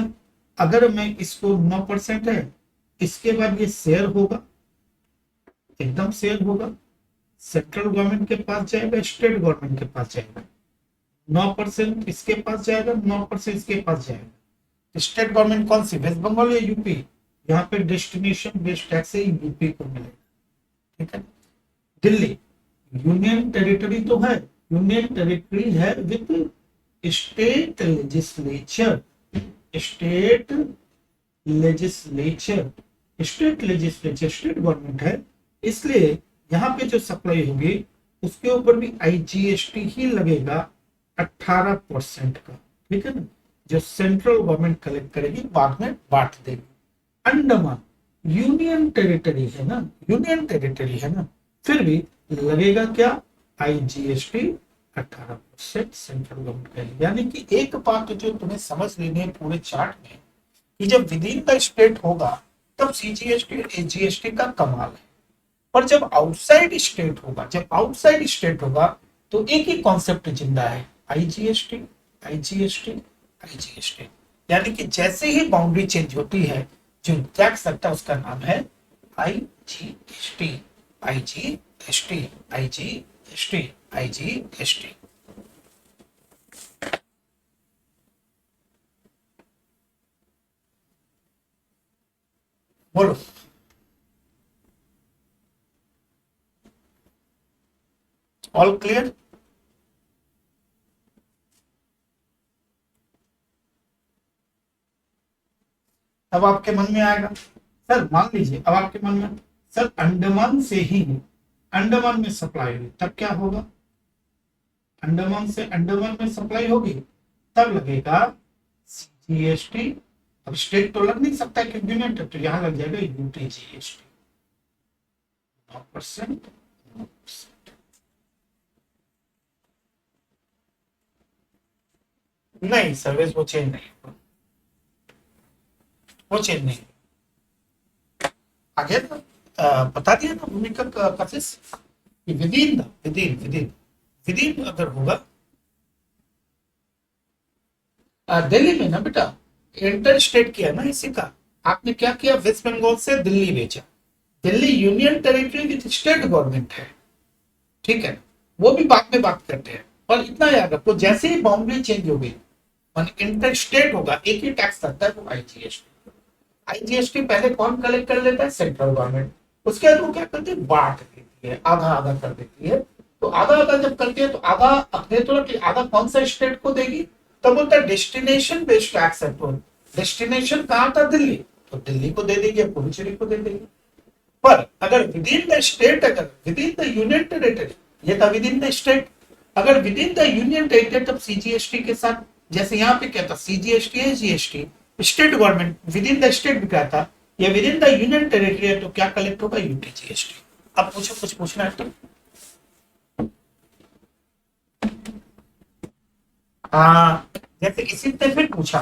अगर मैं इसको 9% है, इसके बाद ये शेयर होगा, एकदम शेयर होगा, सेंट्रल गवर्नमेंट के पास जाएगा, स्टेट गवर्नमेंट के पास जाएगा। 9% इसके पास जाएगा, 9% इसके पास जाएगा। स्टेट गवर्नमेंट कौन सी, वेस्ट बंगाल या यूपी? यहाँ पे डेस्टिनेशन बेस्ड टैक्स है, यूपी को मिलेगा। ठीक है। दिल्ली यूनियन टेरिटरी तो है, यूनियन टेरिटरी है with state legislature, state legislature, state legislature state government है, इसलिए यहाँ पे जो सप्लाई होगी उसके ऊपर भी आईजीएसटी ही लगेगा 18% का। ठीक है ना, जो सेंट्रल गवर्नमेंट कलेक्ट करेगी, बाद में बांट देगी। अंडमान यूनियन टेरिटरी है ना, यूनियन टेरिटरी है ना, फिर भी लगेगा क्या, आईजीएसटी 18% सेंट्रल गवर्नमेंट का। यानी कि एक बात जो तुम्हें समझ लेनी है पूरे चार्ट में, कि जब विद इन द स्टेट होगा तब सीजीएसटी और एजीएसटी का कमाल है, पर जब आउटसाइड स्टेट होगा, जब आउटसाइड स्टेट होगा तो एक ही कॉन्सेप्ट जिंदा है, आईजीएसटी, आईजीएसटी, आईजीएसटी। यानी कि जैसे ही बाउंड्री चेंज होती है, जो टैक्स लगता है उसका नाम है आईजीएसटी, आईजीएसटी, आईजीएसटी, आईजीएसटी। बोलो। All clear? अब आपके मन में आएगा, सर मान लीजिए अब आपके मन में, सर अंडमान से ही अंडमान में सप्लाई हुई तब क्या होगा, अंडमान से अंडमान में सप्लाई होगी तब लगेगा जीएसटी। अब स्टेट तो लग नहीं सकता क्योंकि यूनियन टेरिटरी, तो यहां लग जाएगा यूटी जीएसटी 9%। नहीं सर्विस वो चेंज नहीं, वो चेंज नहीं आगे ना, बता दिया ना भूमिका कशिश, with in the with in अगर होगा दिल्ली में ना बेटा, इंटर स्टेट किया ना इसी का, आपने क्या किया, वेस्ट बंगाल से दिल्ली भेजा, Delhi union territory with state government है। ठीक है, वो भी बाद में बात करते हैं, और इतना याद रखो जैसे ही बाउंड्री चेंज हो गई, इंटर स्टेट होगा, एक ही टैक्स लगता है वो आईजीएसटी। आईजीएसटी पहले कौन कलेक्ट कर लेता है, सेंट्रल गवर्नमेंट। उसके बाद वो क्या करती है, बांट देती है, आधा आधा कर देती है। तो आधा आधा जब करती है तो आधा अपने तो रखी, आधा कौन सा स्टेट को देगी, तब बोलता है डेस्टिनेशन बेस्ड टैक्स है। तो डेस्टिनेशन कहाँ था, दिल्ली, तो दिल्ली को दे देगी, पुडुचेरी को दे देगी। पर अगर विद इन द स्टेट, अगर with in the union territory, ये था विद इन द स्टेट, अगर with in the union territory तब सीजीएसटी के साथ, जैसे यहाँ पे क्या था, सीजीएसटी है, GST, state government with in the state भी क्या था, या with in the union territory है, तो क्या कलेक्ट होगा, यूटी जीएसटी। अब पूछो, कुछ पूछना है तो? हाँ, जैसे इसी ने फिर पूछा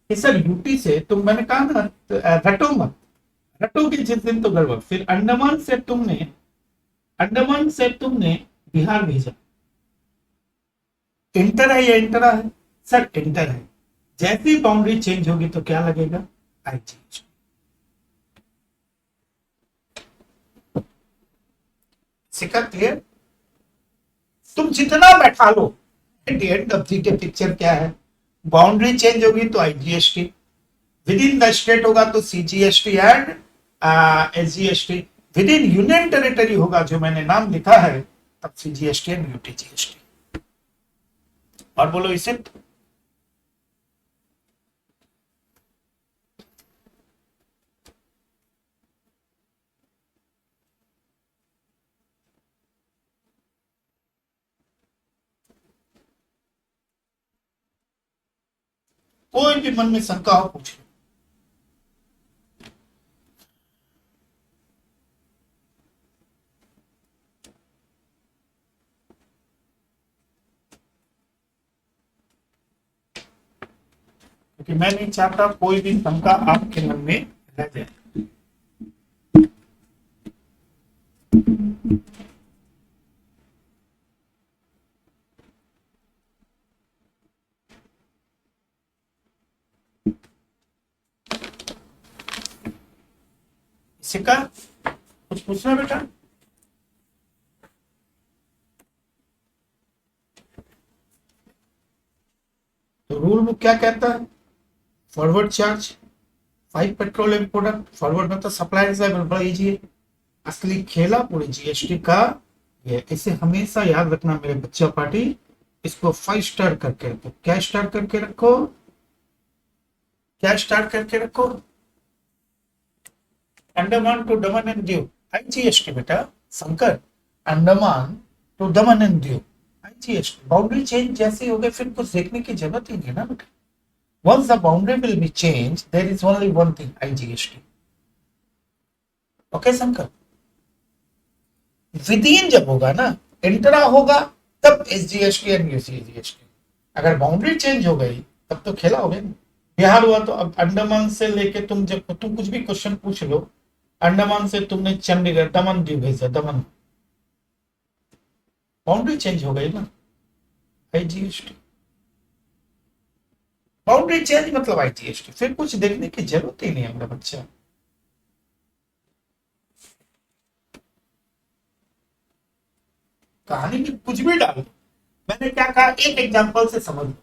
कि सर यूटी से, तो मैंने कहा ना रटो मत, रटोगे जिस दिन तो गड़बड़। फिर अंडमान से तुमने बिहार भेजा, इंटर है या इंटरा है, सर इंटर है। जैसी बाउंड्री चेंज होगी तो क्या लगेगा, आई चेंज। सिक्का क्लियर? तुम जितना बैठा लो, at end of the day picture क्या है, बाउंड्री चेंज होगी तो IGST, within the state होगा तो CGST and SGST, within union territory होगा जो मैंने नाम लिखा है तब सीजीएसटी एंड यूटीजीएसटी। और बोलो इसे, कोई भी मन में शंका हो पूछ लो। क्योंकि मैं नहीं चाहता कोई भी शंका आपके मन में रह जाए। सिक्का कुछ पूछना बेटा? तो रूल बुक क्या कहता है? Forward charge 5 petroleum product, forward मतलब सप्लाई रिजर्व, बड़ा इजी है। असली खेला पूरे जीएसटी का ये, इसे हमेशा याद रखना मेरे बच्चा पार्टी। इसको 5 स्टार करके रखो। क्या स्टार करके रखो? क्या स्टार करके रखो? Andaman to Daman and Diu IGST बेटा, Shankar. Andaman to Daman and Diu IGST. Boundary change जैसे हो गए फिर कुछ देखने की जरूरत ही नहीं है ना बेटा। Once the boundary will be changed, there is only one thing, IGST. Okay, Shankar? Within जब होगा ना, इंटरा होगा, तब एसजीएसटी एंड यूसीजीएसटी। अगर बाउंड्री चेंज हो गई तब तो खेला हो गया ना। बिहार हुआ तो अब अंडमान से लेके तुम जब तुम कुछ भी क्वेश्चन पूछ लो, अंडमान से तुमने चंडीगढ़ दमन दीव भेजा, दमन, बाउंड्री चेंज हो गई ना, आईजीएसटी। बाउंड्री चेंज मतलब आईजीएसटी, फिर कुछ देखने की जरूरत ही नहीं है मेरा बच्चा। कहानी में कुछ भी डाल दो। मैंने क्या कहा, एक एग्जांपल से समझ लो,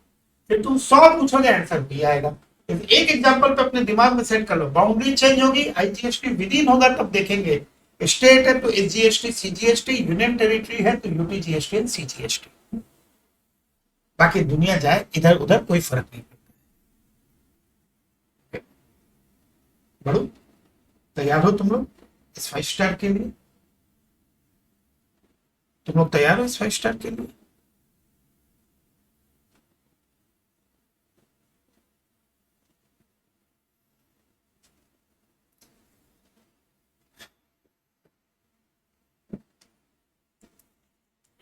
फिर तुम 100 पूछोगे आंसर भी आएगा। एक एग्जांपल पे अपने दिमाग में सेट कर लो। बाउंड्री चेंज होगी, आईजीएसटी विदिन होगा तब देखेंगे। स्टेट है तो एसजीएसटी सीजीएसटी, यूनियन टेरिटरी है तो यूटीजीएसटी एंड सीजीएसटी। बाकी दुनिया जाए इधर उधर कोई फर्क नहीं पड़ता। बढ़ो, तैयार हो तुम लोग इस 5 स्टार के लिए? तुम लोग तैयार हो इस 5 स्टार के लिए?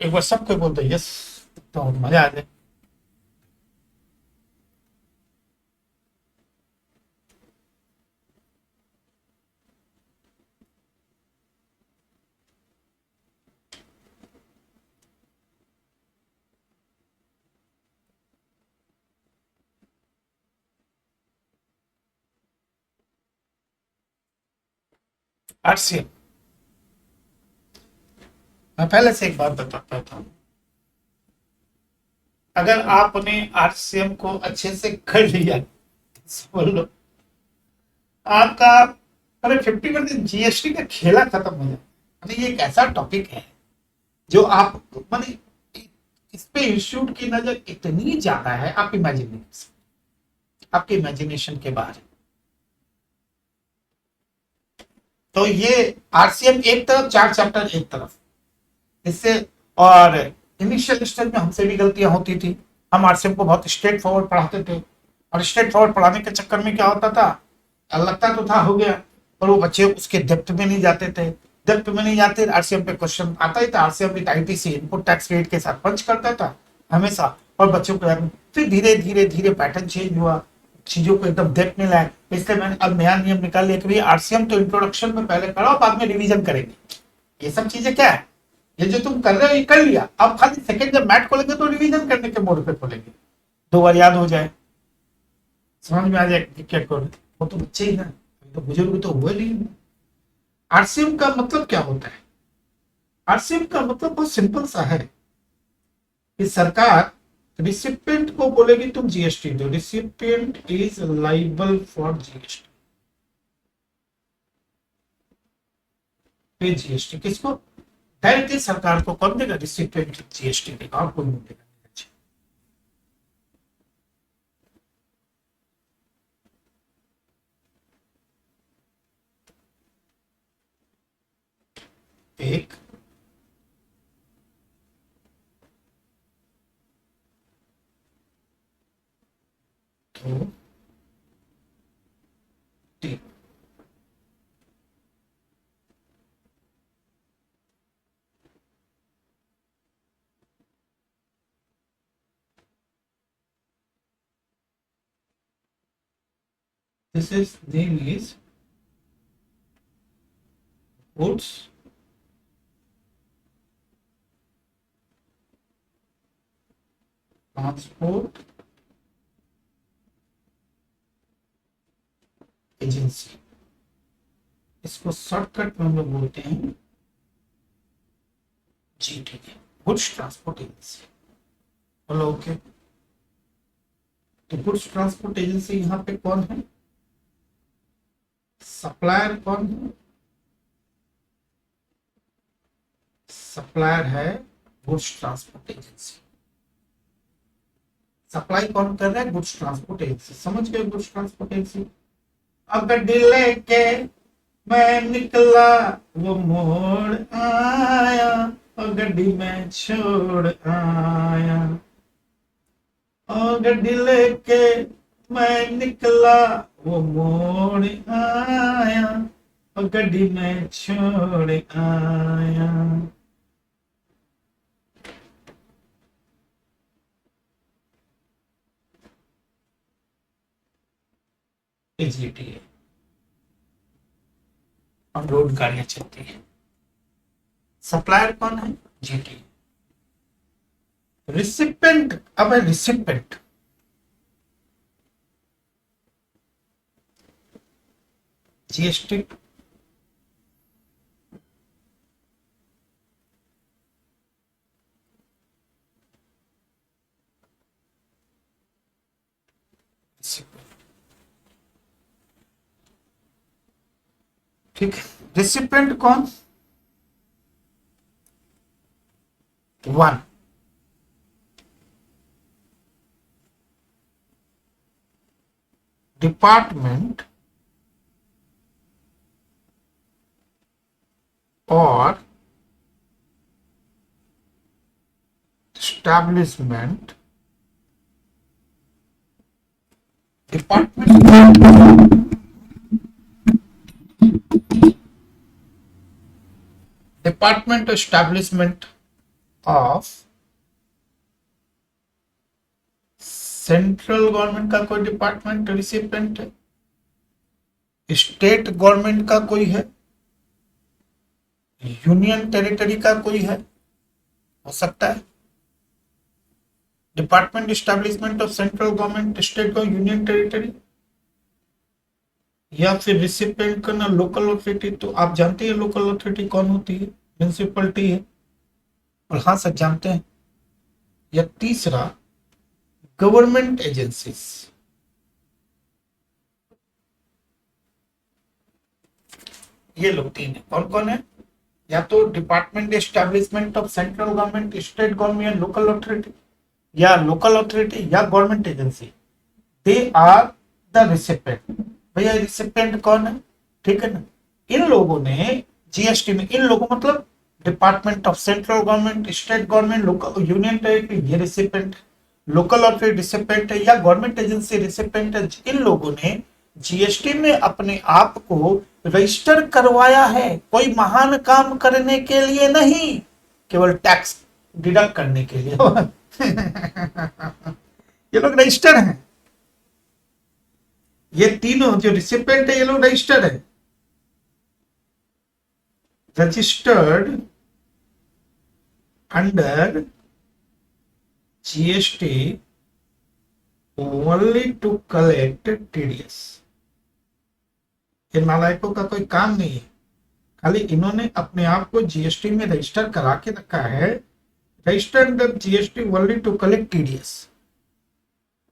एक बार सबको बोल दो यस, तो मजा आ जाए। आरसीएम, मैं पहले से एक बात बताता था, अगर आपने आरसीएम को अच्छे से कर लिया तो समझ लो आपका, अरे 50% जीएसटी का खेला खत्म हो जाए। अरे ये एक ऐसा टॉपिक है जो आप माने, इस पे इंस्टीट्यूट की नजर इतनी ज्यादा है, आप इमेजिन नहीं कर सकते, आपके इमेजिनेशन के बाहर है। तो ये आरसीएम एक तरफ, 4 चैप्टर एक तरफ, इससे। और इनिशियल स्टेज में हमसे भी गलतियां होती थी। हम आरसीएम को बहुत स्ट्रेट फॉरवर्ड पढ़ाते थे, और स्ट्रेट फॉरवर्ड पढ़ाने के चक्कर में क्या होता था, लगता तो था हो गया, पर वो बच्चे उसके डेप्थ में नहीं जाते थे। डेप्थ में नहीं जाते, आरसीएम पे क्वेश्चन आता ही था, RCM with ITC input tax rate के साथ पंच करता था हमेशा, और बच्चों को फिर धीरे धीरे धीरे पैटर्न चेंज हुआ, चीजों को एकदम डेप्थ में लाए। इसलिए मैंने अब नया नियम निकाल लिया कि भाई आरसीएम तो इंट्रोडक्शन में पहले कराओ, बाद में रिवीजन करेंगे। ये सब चीजें क्या है, ये जो तुम कर रहे हो ये कर लिया, अब खाली सेकंड जब मैट खोलेंगे तो रिवीजन करने के मोड पे खोलेंगे, 2 बार याद हो जाए, समझ में आ जाए कि क्या करो। वो तो बच्चे ही ना, अभी तो बुजुर्ग तो हुए नहीं। आरसीएम का मतलब क्या होता है? आरसीएम का मतलब बहुत सिंपल सा है कि सरकार रिसिपिएंट को बोलेगी तुम जीएसटी दो, recipient is liable for GST, पे जीएसटी किसको? डायरेक्टली सरकार को। कौन देगा? रिसिपिएंट जीएसटी देगा, और कोई नहीं देगा। एक, दो, तीन। This is name is goods transport agency, इसको शॉर्टकट में हम लोग बोलते हैं जीटी, गुड्स ट्रांसपोर्ट एजेंसी। बोलो ओके। तो गुड्स ट्रांसपोर्ट एजेंसी यहाँ पे कौन है? सप्लायर कौन है? सप्लायर है गुड्स ट्रांसपोर्ट एजेंसी। सप्लाई कौन कर रहा है? Goods transport agency. समझ गए? Goods transport agency. अब गड्डी लेके मैं निकला, वो मोड़ आया और गड्डी में छोड़ आया। और गड्डी लेके मैं निकला, वो मोड़ आया और गड्डी में छोड़ आया। जीटीए और रोड गाड़ियां चलती है। सप्लायर कौन है? जीटीए। रिसिपेंट, अब है रिसिपेंट। जीएसटी ठीक है। रिसिपेंट कौन? वन, डिपार्टमेंट और establishment. Department establishment of central government का कोई डिपार्टमेंट रिसिपेंट है, स्टेट गवर्नमेंट का कोई है, यूनियन टेरिटरी का कोई है, हो सकता है। Department establishment of central government, state का, यूनियन टेरिटरी, या फिर रिसिपेंट करना लोकल अथॉरिटी। तो आप जानते हैं लोकल अथॉरिटी कौन होती है? म्यूनिसिपैलिटी है। और हाँ सर जानते हैं। या तीसरा गवर्नमेंट एजेंसीज। ये लोग तीन है। कौन कौन है? या तो department establishment of central government, state government, local authority, या लोकल अथॉरिटी या government agency. They are the recipient. भैया रिसिपेंट कौन है? ठीक है ना। इन लोगों ने जीएसटी में, इन लोगों मतलब department of central government, state government, local, union territory, ये रिसिपेंट। लोकल अथॉरिटी रिसिपेंट है या गवर्नमेंट एजेंसी रिसिपेंट है। इन लोगों ने जीएसटी में अपने आप को रजिस्टर करवाया है, कोई महान काम करने के लिए नहीं, केवल टैक्स डिडक्ट करने के लिए। ये लोग रजिस्टर हैं। ये तीनों जो रिसिपेंट है ये लोग रजिस्टर्ड है। Registered under GST only to collect TDS. ये नालायकों का कोई काम नहीं है। खाली इन्होंने अपने आप को जीएसटी में रजिस्टर करा के रखा है। Registered under GST only to collect TDS.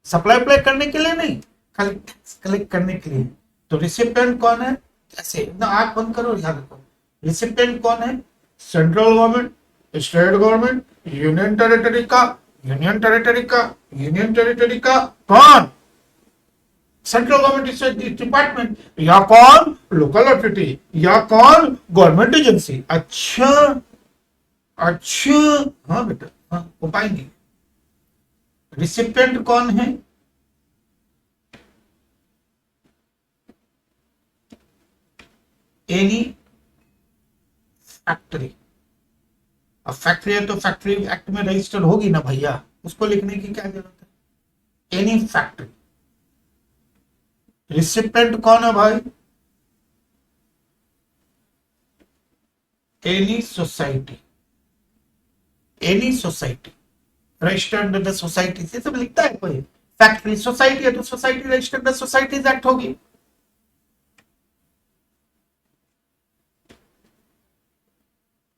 Supply apply करने के लिए नहीं, खाली कलेक्ट करने के लिए। तो रिसिपेंट कौन है? ऐसे ना आंख बंद करो, याद रखो। रिसिपेंट कौन है? Central government, state government, union territory का, यूनियन टेरिटरी का, यूनियन टेरिटरी का कौन? सेंट्रल गवर्नमेंट डिपार्टमेंट, या कौन? लोकल अथॉरिटी, या कौन? Government agency. अच्छा अच्छा, हाँ बेटा, हाँ हो पाएंगे। रिसिपेंट कौन है? Any factory. अब फैक्ट्री है तो फैक्ट्री एक्ट में रजिस्टर होगी ना भैया, उसको लिखने की क्या जरूरत है? Any factory. रिसिपेंट कौन है भाई? Any society, any society registered the society से सब लिखता है कोई। फैक्ट्री सोसाइटी है तो society registered the societies act होगी।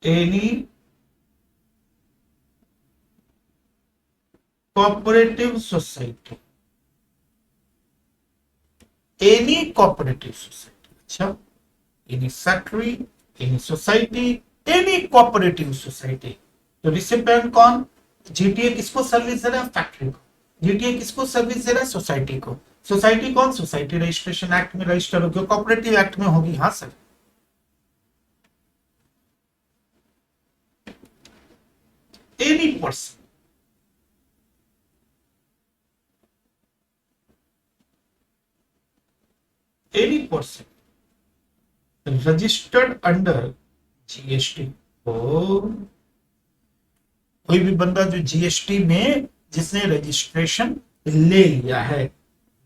Any cooperative society, any cooperative society, अच्छा, any factory, any society, any cooperative society. तो रिसिपिएंट कौन? जीटीए किसको सर्विस दे रहा है? फैक्ट्री को। जीटीए किसको सर्विस दे रहा है? सोसाइटी को। सोसाइटी कौन? सोसाइटी रजिस्ट्रेशन एक्ट में रजिस्टर होगी, कोऑपरेटिव एक्ट में होगी। हाँ sir, any person, any person registered under GST. ओ, कोई भी बंदा जो जीएसटी में जिसने रजिस्ट्रेशन ले लिया है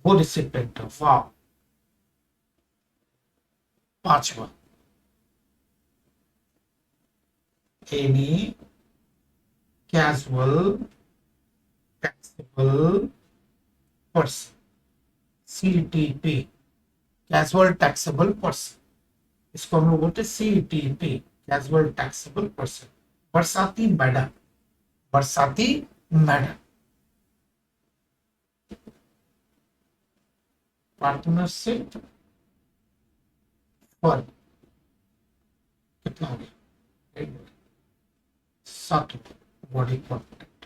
वो रिसिपेंट है। वाह। पांचवा, any casual taxable person, CTP, casual taxable person, इसको हम लोग बोलते हैं सीटीपी, कैजुअल टैक्सेबल पर्सन। बरसाती मैडम, बरसाती मैडम। पार्टनरशिप फर्म, कितना हो गया? सात। बॉडी कॉर्पोरेट,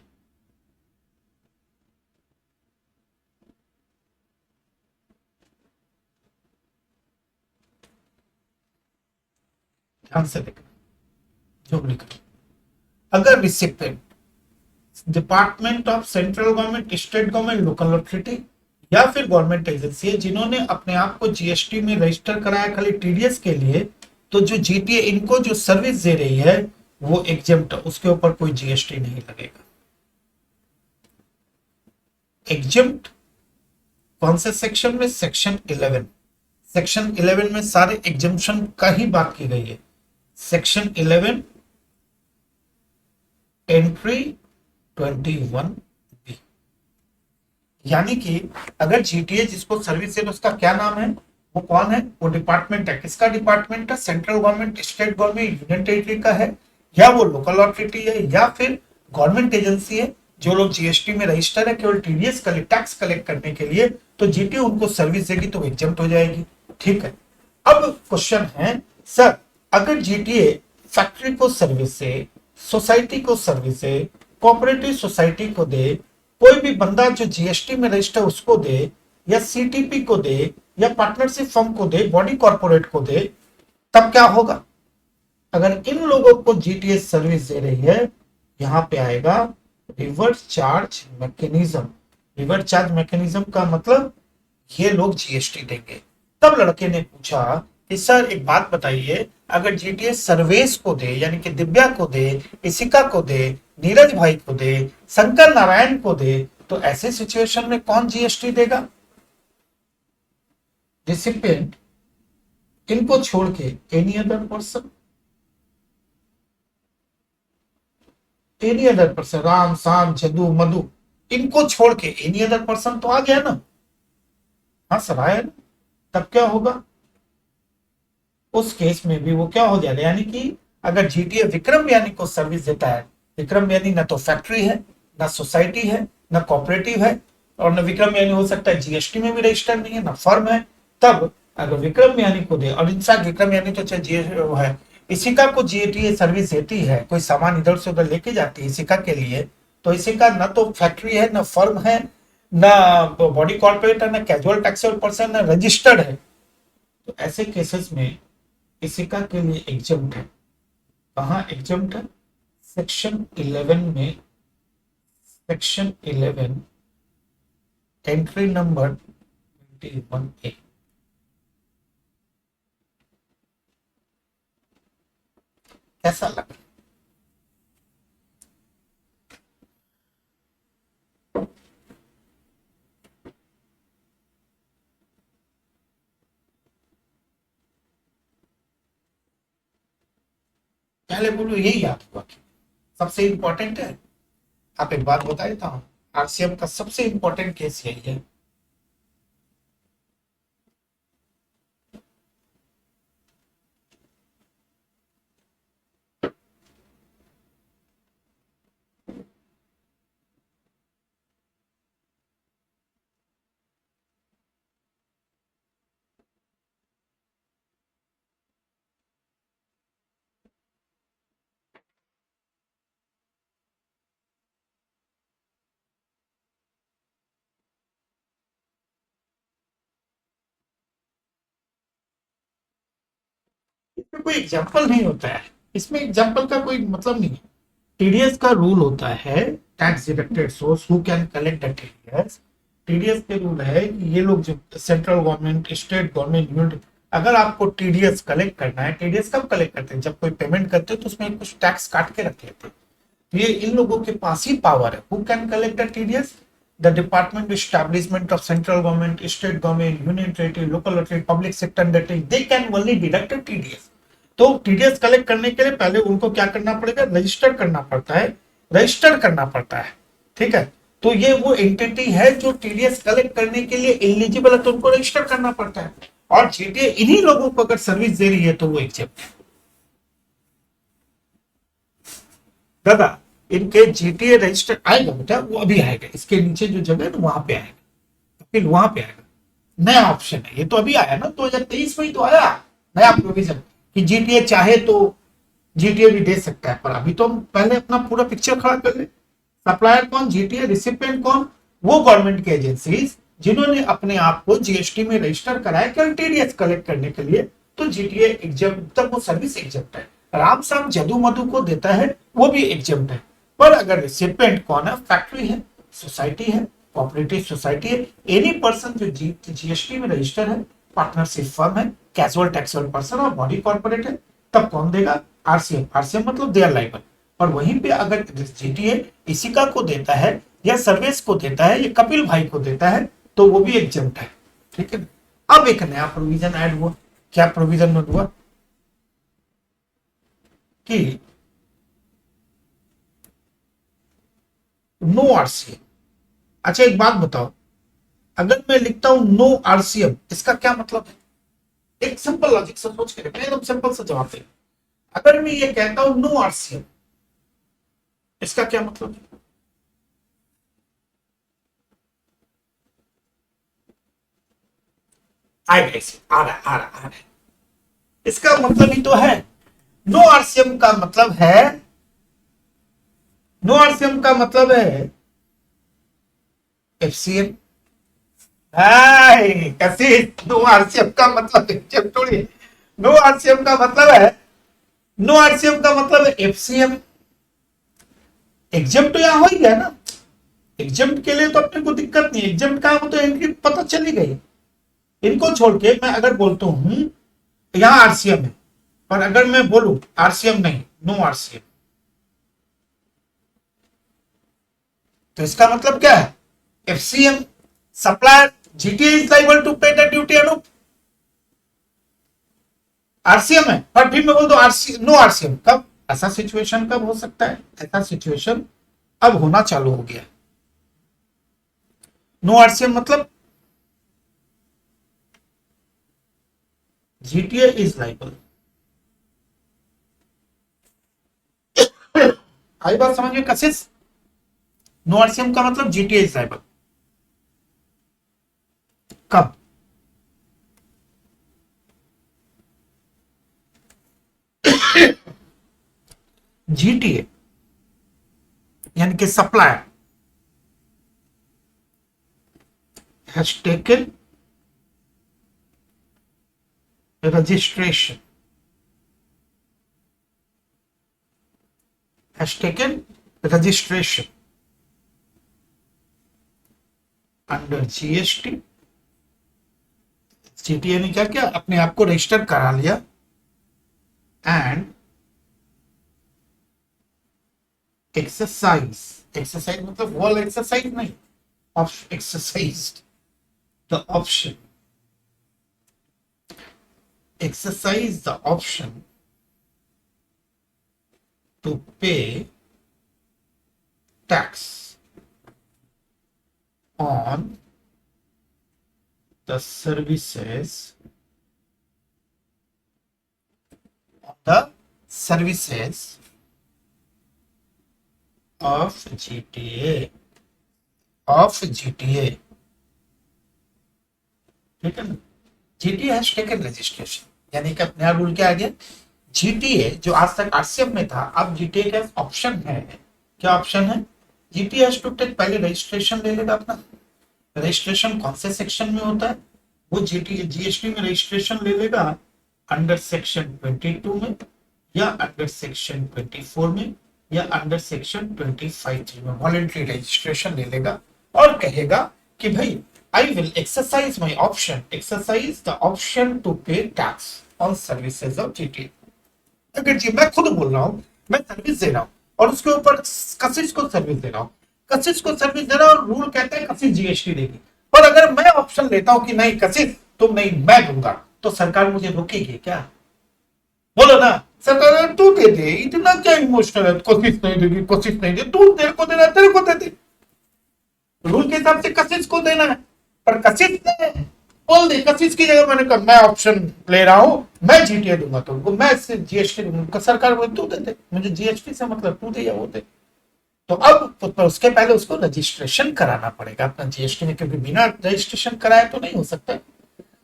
ध्यान से देखना जो भी लिखा। अगर recipient department of central government, state government, local authority या फिर गवर्नमेंट एजेंसी है जिन्होंने अपने आप को जीएसटी में रजिस्टर कराया खाली टीडीएस के लिए, तो जो जीटीए इनको जो सर्विस दे रही है वो एग्जेम्प्ट, उसके ऊपर कोई जीएसटी नहीं लगेगा। एग्जेम्प्ट कौन से सेक्शन में? सेक्शन 11। सेक्शन 11 में सारे एग्जेम्पशन का ही बात की गई है। Section 11 entry 21 B. यानी कि अगर जीटीए जिसको सर्विस दे उसका क्या नाम है, वो कौन है? वो डिपार्टमेंट है। किसका डिपार्टमेंट है? Central government, state government, union territory का है, या वो लोकल अथॉरिटी है, या फिर गवर्नमेंट एजेंसी है। जो लोग जीएसटी में रजिस्टर है केवल टीडीएस कलेक्ट, टैक्स कलेक्ट करने के लिए, तो जीटीए उनको सर्विस देगी तो एग्जेम्प्ट हो जाएगी। ठीक है। अब क्वेश्चन है सर, अगर जीटीए फैक्ट्री को सर्विस दे, सोसाइटी को सर्विस दे, कोऑपरेटिव सोसाइटी को दे, कोई भी बंदा जो जीएसटी में रजिस्टर उसको दे, या सीटीपी को दे, या पार्टनरशिप फर्म को दे, बॉडी कॉर्पोरेट को दे, तब क्या होगा? अगर इन लोगों को जीटीएस सर्विस दे रही है, यहां पे आएगा reverse charge mechanism. Reverse charge mechanism का मतलब ये लोग जीएसटी देंगे। तब लड़के ने पूछा कि सर एक बात बताइए, अगर जीटीएस सर्वेश को दे, यानी कि दिव्या को दे, इशिका को दे, नीरज भाई को दे, शंकर नारायण को दे, तो ऐसे सिचुएशन में कौन जीएसटी देगा? रिसिपिएंट इनको छोड़ के any other person, any other person, Ram शाम जदू मधु, इनको छोड़ के एनी अदर पर्सन तो आ गया ना। हाँ सर आया ना। तब क्या होगा? उस केस में भी वो क्या हो जाएगा, यानी कि अगर जीटीए विक्रम यानी को सर्विस देता है, विक्रम यानी ना तो फैक्ट्री है, ना सोसाइटी है, ना कोऑपरेटिव है, और ना विक्रम यानी हो सकता है जीएसटी में भी रजिस्टर नहीं है, ना फर्म है। तब अगर विक्रम यानी को दे, और इंसान विक्रम यानी तो चाहे जीएस है, इसिका को जीटीए सर्विस देती है, कोई सामान इधर से उधर लेके जाती है इसिका के लिए, तो इसिका ना तो फैक्ट्री है, ना फर्म है, ना बॉडी कॉर्पोरेट है, ना कैजुअल टैक्सेबल पर्सन, ना रजिस्टर्ड है। तो ऐसे केसेस में इसिका के लिए एग्जम्प्ट है। कहाँ एग्जम्प्ट है? सेक्शन 11 में, सेक्शन 11 एंट्री नंबर 21A। कैसा लगा? पहले बोलो यही याद हुआ कि सबसे इंपॉर्टेंट है। आप एक बात बता देता हूँ, आरसीएम का सबसे इंपॉर्टेंट केस यही है। तो कोई एग्जाम्पल नहीं होता है इसमें, एग्जाम्पल का कोई मतलब नहीं है। टीडीएस का रूल होता है tax deducted source who can collect the TDS. TDS के रूल है कि ये लोग जो central government, state government, unit, अगर आपको टीडीएस कलेक्ट करना है, टीडीएस कब कलेक्ट करते हैं, जब कोई पेमेंट करते हो तो उसमें कुछ टैक्स काट के रख लेते हैं। ये इन लोगों के पास ही पावर है। Who can collect the TDS? The department establishment of central government, state government, union territory, local authority, public sector undertaking, they can only deduct TDS. तो टीडीएस कलेक्ट करने के लिए पहले उनको क्या करना पड़ेगा, रजिस्टर करना पड़ता है, रजिस्टर करना पड़ता है। ठीक है, तो ये वो एंटिटी है जो टीडीएस कलेक्ट करने के लिए एलिजिबल है, तो उनको रजिस्टर करना पड़ता है। और जीटीए इन्हीं लोगों को अगर सर्विस दे रही है तो वो एग्जेप्ट है। दादा, इनके जीटीए रजिस्टर आएगा बेटा, वो अभी आएगा, इसके नीचे जो जगह है ना वहां पे आएगा, फिर वहां पे आएगा। नया ऑप्शन है ये, तो अभी आया ना, 2023 में ही तो आया नया प्रोविजन कि जीटीए चाहे तो जीटीए भी दे सकता है। पर अभी तो हम पहले अपना पूरा पिक्चर खड़ा कर ले। सप्लायर कौन, जीटीए, रिसिपिएंट कौन, वो गवर्नमेंट की एजेंसीज जिन्होंने अपने आप को जीएसटी में रजिस्टर कराया केवल टीडीएस कलेक्ट करने के लिए, तो जीटीए एग्जेप्ट, तब वो सर्विस एग्जेप्ट है। राम साम जदू मधु को देता है वो भी एग्जेप्ट है। पर अगर रिसिपिएंट कौन है, फैक्ट्री है, सोसाइटी है, कोऑपरेटिव सोसाइटी है, एनी पर्सन जो जीएसटी में रजिस्टर है, पार्टनरशिप फर्म है, कैजुअल टैक्सेबल पर्सन और बॉडी कॉर्पोरेट है, तब कौन देगा, आरसीएम। आरसीएम मतलब दे आर लायबल। और वहीं पे अगर जीटीए इसिका को देता है या सर्विस को देता है या कपिल भाई को देता है तो वो भी एग्जेम्प्ट है। ठीक है, अब एक नया प्रोविजन ऐड हुआ। क्या प्रोविजन में हुआ कि नो आरसीएम। अच्छा एक बात बताओ, अगर मैं लिखता हूं नो आरसीएम, इसका क्या मतलब है? एक सिंपल लॉजिक से सोच के रखना, एकदम सिंपल से जवाब दे। अगर मैं ये कहता हूं नो आरसीएम, इसका क्या मतलब है? आएगा इसे, आ रहा आ रहा आ रहा। इसका मतलब ही तो है, नो आरसीएम का मतलब है, नो आरसीएम का मतलब है एफसीएम। कैसे? नो आरसीएम का मतलब एफसीएम थोड़ी, नो आरसीएम का मतलब है, नो आरसीएम का मतलब है एफसीएम। एग्जाम तो यहां हो ही गया ना, एग्जाम के लिए तो अपने को दिक्कत नहीं, एग्जाम का हो तो एंट्री पता चली गई। इनको छोड़ के मैं अगर बोलता हूं यहां आरसीएम है, पर अगर मैं बोलूं आरसीएम नहीं, नो आरसीएम, तो इसका मतलब क्या है, FCM. Supplier GTA is liable to pay the duty अनूप, आरसीएम है। पर फिर मैं बोल दो आरसीएम, नो आरसीएम, कब? ऐसा सिचुएशन कब हो सकता है? ऐसा सिचुएशन अब होना चालू हो गया। नो आरसीएम मतलब जीटीए इज लायबल। आई बात समझ में कशिश? नो आरसीएम का मतलब जीटीए इज लायबल कब? जीटीए यानी कि supplier has taken registration, has taken registration under GST. GTA ने क्या किया, अपने आप को रजिस्टर करा लिया एंड एक्सरसाइज, एक्सरसाइज मतलब वॉल एक्सरसाइज नहीं, of exercised the option, exercise the option to pay tax on the services, of GTA। ठीक है ना, जीटीए हैज टेकन रजिस्ट्रेशन, यानी कि नया रूल क्या आ गया, जीटीए जो आज तक आरसीएम में था, अब जीटीए का ऑप्शन है। क्या ऑप्शन है? जीटीए हैज टू टेक, पहले रजिस्ट्रेशन ले लेगा अपना। रजिस्ट्रेशन कौन से सेक्शन में होता है? वो जीटीए जीएसटी में रजिस्ट्रेशन ले लेगा अंडर सेक्शन 22 में, या अंडर सेक्शन 24 में, या अंडर सेक्शन 25 में वॉलेंटरी रजिस्ट्रेशन ले लेगा और कहेगा कि भाई I will exercise the option to pay tax on services of GTA. अगर जी मैं खुद बोल रहा हूँ, मैं सर्विस दे रहा हूँ और उसके ऊपर कशिश को सर्विस दे रहा हूँ, कशिश को सर्विस दे रहा हूँ और रूल कहते हैं कशिश जीएसटी देगी। पर अगर मैं ऑप्शन लेता हूँ कि नहीं कशिश तुम नहीं मैं दूंगा, तो सरकार मुझे रोकेगी क्या? बोलो ना। सरकार तू दे दे, इतना क्या इमोशनल है, कोशिश नहीं देगी, कोशिश नहीं दे, तू तेरे को देना तेरे को दे दे, रूल के हिसाब से कशिश को देना है। पर कशिश ने बोल दे, कशिश की जगह मैंने कहा मैं ऑप्शन ले रहा हूं, मैं जीटीए दूंगा तुमको, मैं जीएसटी दूंगा, सरकार बोले तू दे दे, मुझे जीएसटी से मतलब तू दे या वो दे। तो अब उसके पहले उसको रजिस्ट्रेशन कराना पड़ेगा अपना जीएसटी में, क्योंकि बिना रजिस्ट्रेशन कराए तो नहीं हो सकता।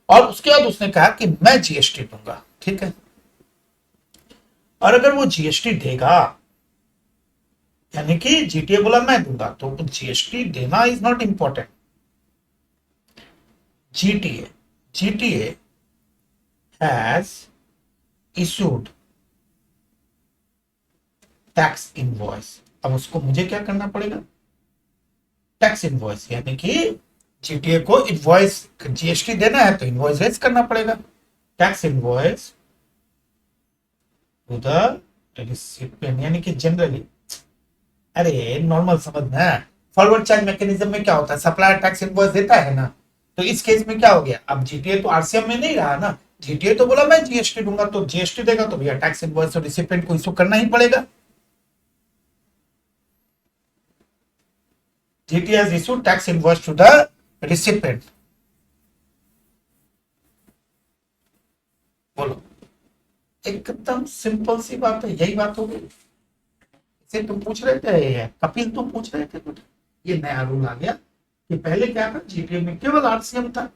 और उसके बाद उसने कहा कि मैं जीएसटी दूंगा, ठीक है। और अगर वो जीएसटी देगा, यानी कि जीटीए बोला मैं दूंगा, तो जीएसटी देना is not important. GTA GTA has issued tax invoice. अब उसको मुझे क्या करना पड़ेगा? टैक्स इनवॉइस, यानी कि जीटीए को इनवॉइस जीएसटी देना है तो इनवॉइस रेज करना पड़ेगा। Tax invoice to the recipient, यानी कि जनरली, अरे नॉर्मल समझना, फॉरवर्ड चार्ज मैकेनिज्म में क्या होता है, सप्लायर टैक्स इनवॉइस देता है ना। तो इस केस में क्या हो गया, अब जीटीए तो आरसीएम में नहीं रहा ना, जीटीए तो बोला मैं जीएसटी दूंगा, तो जीएसटी देगा तो भैया टैक्स इनवॉइस तो रिसिपिएंट को इशू करना ही पड़ेगा। GTA has issued tax invoice to the recipient। बोलो, एकदम सिंपल सी बात है, यही बात होगी। इसे तुम पूछ रहे थे कपिल, तुम पूछ रहे थे कुछ, ये नया रूल आ गया कि पहले क्या था, जीटीए में केवल आरसीएम था।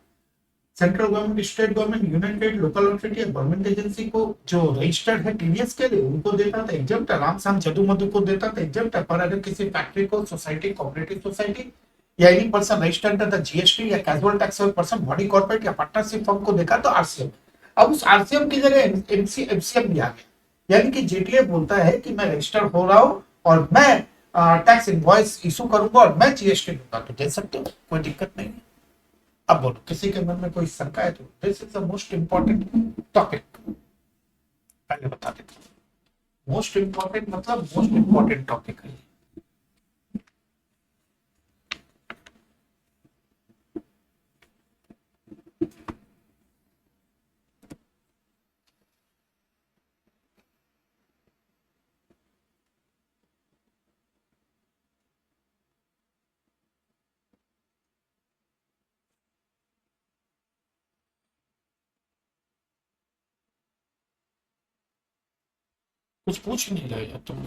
Central government, state government, union territory, local authority या गवर्नमेंट एजेंसी को जो रजिस्टर्ड है टीडीएस के लिए उनको देता था एग्जम्प्ट, राम शाम जदू मधु को देता था एग्जम्प्ट। पर अगर किसी फैक्ट्री को, सोसाइटी, कोऑपरेटिव सोसाइटी या any person registered under the GST या casual tax person, body corporate या पार्टनरशिप फर्म को देखा तो आरसीएम। अब उस आरसीएम की जगह एमसीएम भी आ गया, यानी कि जीटीए बोलता है कि मैं रजिस्टर्ड हो रहा हूं और मैं टैक्स इनवॉइस इशू करूंगा और मैं जीएसटी दूंगा, तो दे सकते हो, कोई दिक्कत नहीं है। अब बोलो, किसी के मन में कोई शंका है तो this is the most important topic, पहले बता देता हूं। मोस्ट इंपॉर्टेंट मतलब मोस्ट इंपॉर्टेंट टॉपिक है। कुछ पूछ नहीं रहे यार तुम।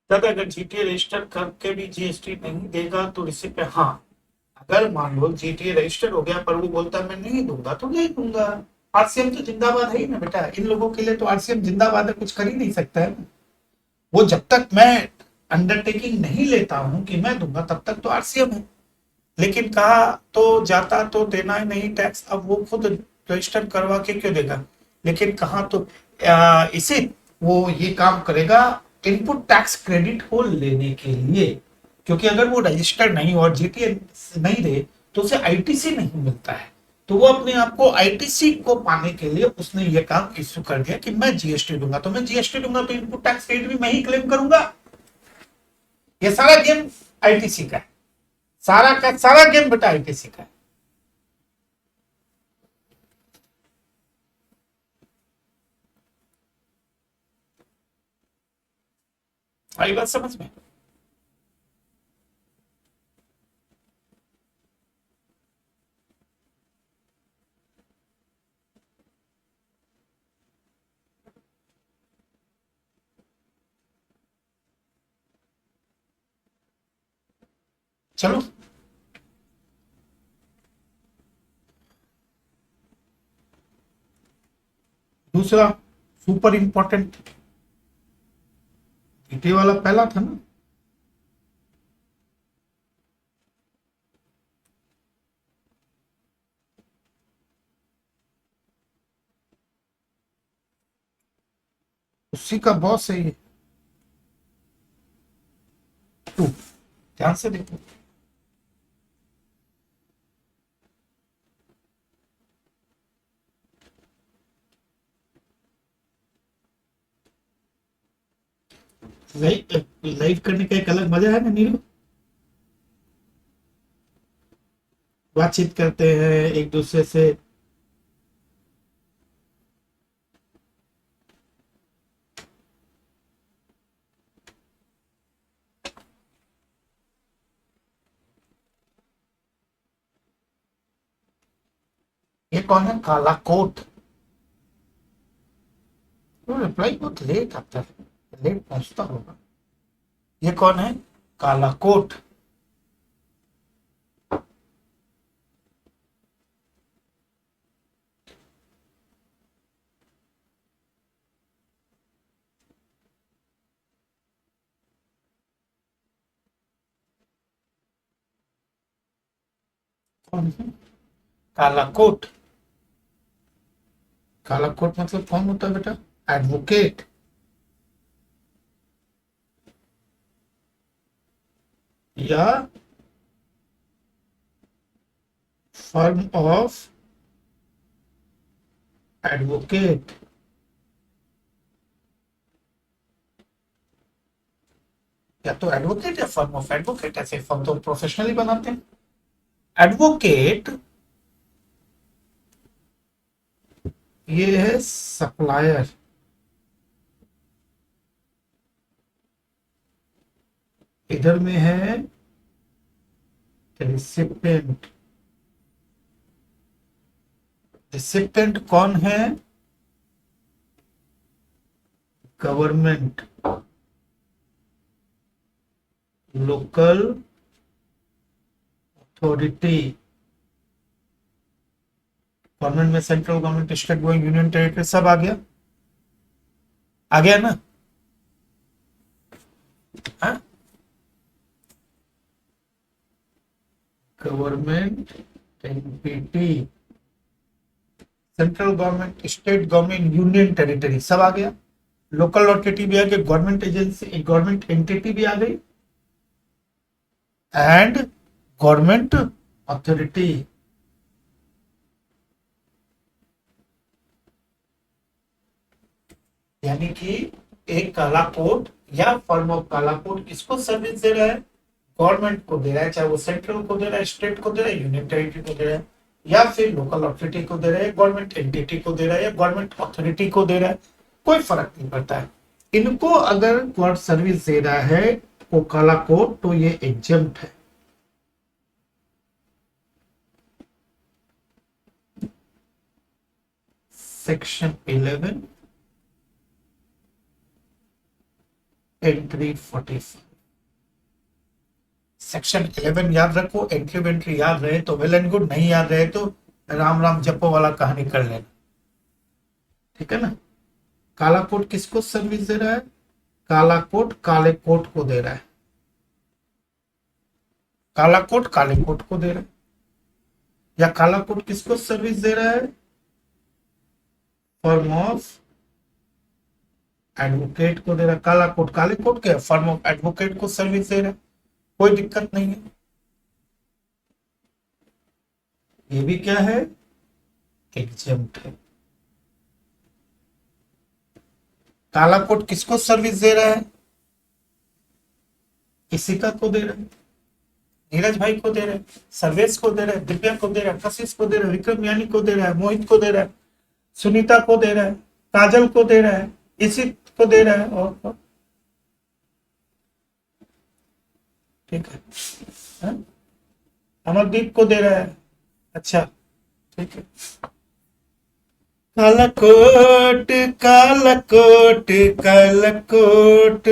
तब अगर जीटीए रजिस्टर करके भी जीएसटी नहीं देगा तो रिसिप्ट पे, हाँ, अगर मान लो जीटीए रजिस्टर्ड हो गया पर वो बोलता है मैं नहीं दूंगा तो नहीं दूंगा। आरसीएम तो जिंदाबाद है ही ना बेटा, इन लोगों के लिए तो आरसीएम जिंदाबाद है, कुछ कर ही नहीं सकता है। वो जब तक मैं अंडरटेकिंग नहीं लेता हूं कि मैं दूंगा तब तक तो आरसीएम है। लेकिन कहा तो जाता तो देना ही नहीं टैक्स, अब वो खुद रजिस्टर करवा के क्यों देगा। लेकिन कहा तो इसे वो ये काम करेगा इनपुट टैक्स क्रेडिट को लेने के लिए, क्योंकि अगर वो रजिस्टर्ड नहीं और जीटीए नहीं दे तो उसे आईटीसी नहीं मिलता है। तो वो अपने आप को आईटीसी को पाने के लिए उसने ये काम इश्यू कर दिया कि मैं जीएसटी दूंगा, तो मैं जीएसटी दूंगा तो इनपुट टैक्स क्रेडिट भी मैं ही क्लेम करूंगा। ये सारा गेम आईटीसी का है, सारा का सारा गेम बेटा आईटीसी का है। आई बात समझ में? चलो दूसरा सुपर इंपॉर्टेंट, ईटे वाला पहला था ना, उसी का बॉस है ये टू। ध्यान से देखो, लाइव करने का एक अलग मजा है ना नीरू। बातचीत करते हैं एक दूसरे से। ये कौन है, काला कोट। रिप्लाई बहुत लेट आता है, लेट पहुंचता होगा। ये कौन है, काला कोट। कौन है काला कोट। काला कोट मतलब कौन होता है बेटा, एडवोकेट या फर्म ऑफ एडवोकेट। या तो एडवोकेट या फर्म ऑफ एडवोकेट, ऐसे फर्म तो प्रोफेशनली बनाते हैं। एडवोकेट ये है सप्लायर, इधर में है रिसिपेंट। रिसिपेंट कौन है, गवर्नमेंट, लोकल अथॉरिटी। गवर्नमेंट में central government, state government, union territory सब आ गया, आ गया ना। हाँ, government entity, central government, state government, union territory सब आ गया। लोकल अथॉरिटी भी आ गई, गवर्नमेंट एजेंसी, गवर्नमेंट एंटिटी भी आ गई, एंड गवर्नमेंट अथॉरिटी। यानी कि एक काला कोट या फर्म ऑफ काला कोट किसको सर्विस दे रहा है, गवर्नमेंट को दे रहा है, चाहे वो सेंट्रल को दे रहा है, स्टेट को दे रहा है, यूनियन टेरिटरी को दे रहा है, या फिर लोकल अथॉरिटी को दे रहा है, गवर्नमेंट एंटिटी को दे रहा है, या गवर्नमेंट अथॉरिटी को दे रहा है, कोई फर्क नहीं पड़ता है। इनको अगर कोर्ट सर्विस दे रहा है वो काला कोट, तो ये एग्जम्प्ट है। Section 11 entry 45। सेक्शन 11 याद रखो, एंट्री वेंट्री याद रहे तो वेल एंड गुड, नहीं याद रहे तो राम राम जपो वाला कहानी कर लेना, ठीक है ना। काला कोट किसको सर्विस दे रहा है, काला कोट काले कोट को दे रहा है, काला कोट काले कोट को दे रहा है। या काला कोट किसको सर्विस दे रहा है, फर्म ऑफ एडवोकेट को दे रहा है। काला कोट काले कोट के, फर्म ऑफ एडवोकेट को सर्विस दे रहा है, कोई दिक्कत नहीं है। ये भी क्या है, एग्जम्प्ट है। काला कोट किसको सर्विस दे रहा है, इशिका को दे रहा है, नीरज भाई को दे रहा है, सर्वेश को दे रहा है, दिव्या को दे रहा है, कशिश को दे रहा है, विक्रम यानी को दे रहा है, मोहित को दे रहा है, सुनीता को दे रहा है, काजल को दे रहा है, इसी को दे रहा है, और ठीक है, अमरदीप को दे रहा है। अच्छा ठीक है। काला कोट काला कोट काला कोट।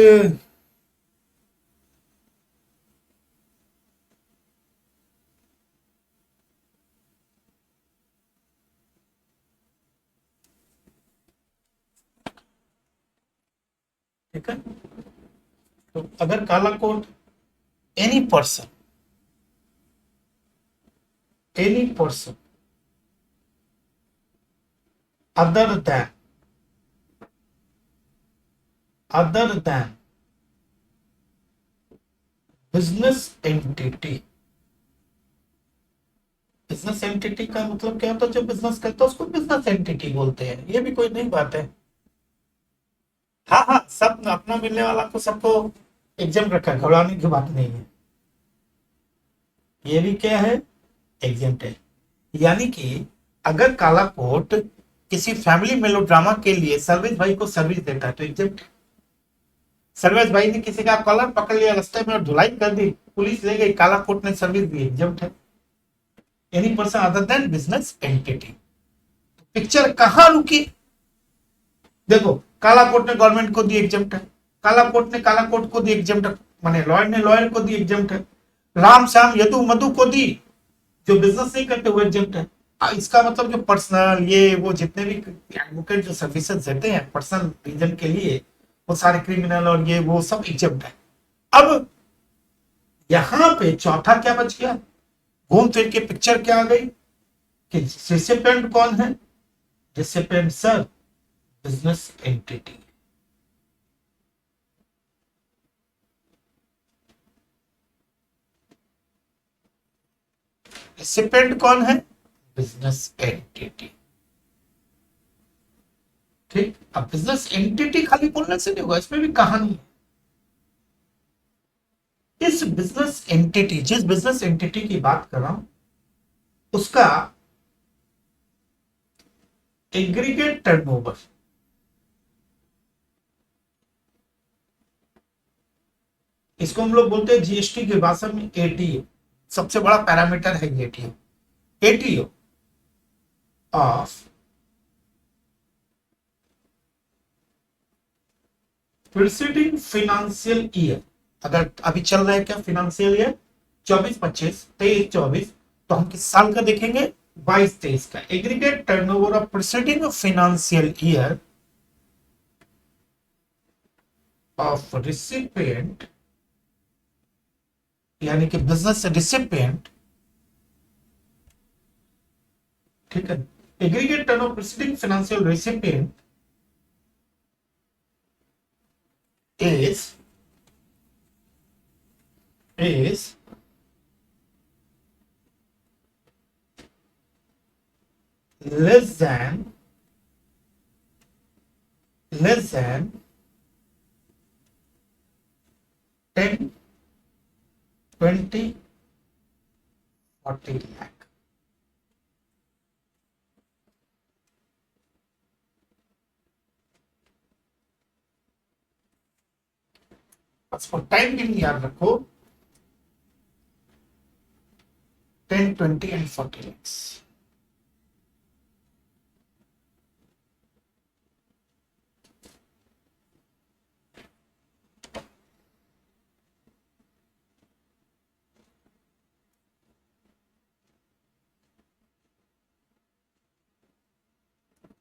ठीक है। तो अगर काला coat any person other than business entity, business entity का मतलब क्या होता है, जो बिजनेस करता है उसको बिजनेस एंटिटी बोलते हैं, ये भी कोई नई बात है। हाँ हाँ, सब अपना मिलने वाला को सबको एग्जाम रखा है, घबराने की बात नहीं है। ये भी क्या है, एग्जेम्प्ट है। यानी कि अगर काला कोट किसी फैमिली मेलोड्रामा के लिए सर्विस भाई को सर्विस देता है तो एग्जेम्प्ट। सर्विस भाई ने किसी का कॉलर पकड़ लिया रास्ते में और धुलाई कर दी, पुलिस ले गई, काला कोट ने सर्विस दी, एग्जेम्प्ट है। Any person other than business entity. Picture कहां रुकी, देखो काला कोट ने गवर्नमेंट को दी, एग्जेम्प्ट है। काला कोट ने काला कोट को दी, एग्जेम्प्ट है। माने लॉयर ने लॉयर को दी, एग्जेम्प्ट है। राम श्याम यदु मधु को दी, जो बिजनेस नहीं करते हुए एग्जेम्प्ट है। इसका मतलब जो पर्सनल ये वो जितने भी एडवोकेट जो सर्विसेज देते हैं पर्सनल रीजन के लिए, वो सारे क्रिमिनल और ये वो सब एग्जेम्प्ट है। अब यहां पे चौथा क्या बच गया, घूम फिर के पिक्चर क्या आ गई कि रिसिपिएंट कौन है, recipient sir business entity. Recipient कौन है, बिजनेस एंटिटी। ठीक, अब बिजनेस एंटिटी खाली बोलने से नहीं होगा, इसमें भी कहानी है। इस बिजनेस एंटिटी, जिस बिजनेस एंटिटी की बात कर रहा हूं, उसका एग्रीगेट टर्नओवर, इसको हम लोग बोलते हैं जीएसटी की भाषा में एटीओ, सबसे बड़ा पैरामीटर है ATO. ATO of preceding financial year, अगर अभी चल रहा है क्या फाइनेंशियल ईयर 24-25, 23-24, तो हम किस साल का देखेंगे, 22-23 का। Aggregate turnover of preceding financial year of recipient, यानी कि बिजनेस रिसिपिएंट, ठीक है। Aggregate turn off preceding financial recipient is less than 10, 20, 40 lakh। For time भी याद रखो 10, 20 and 40 lakhs।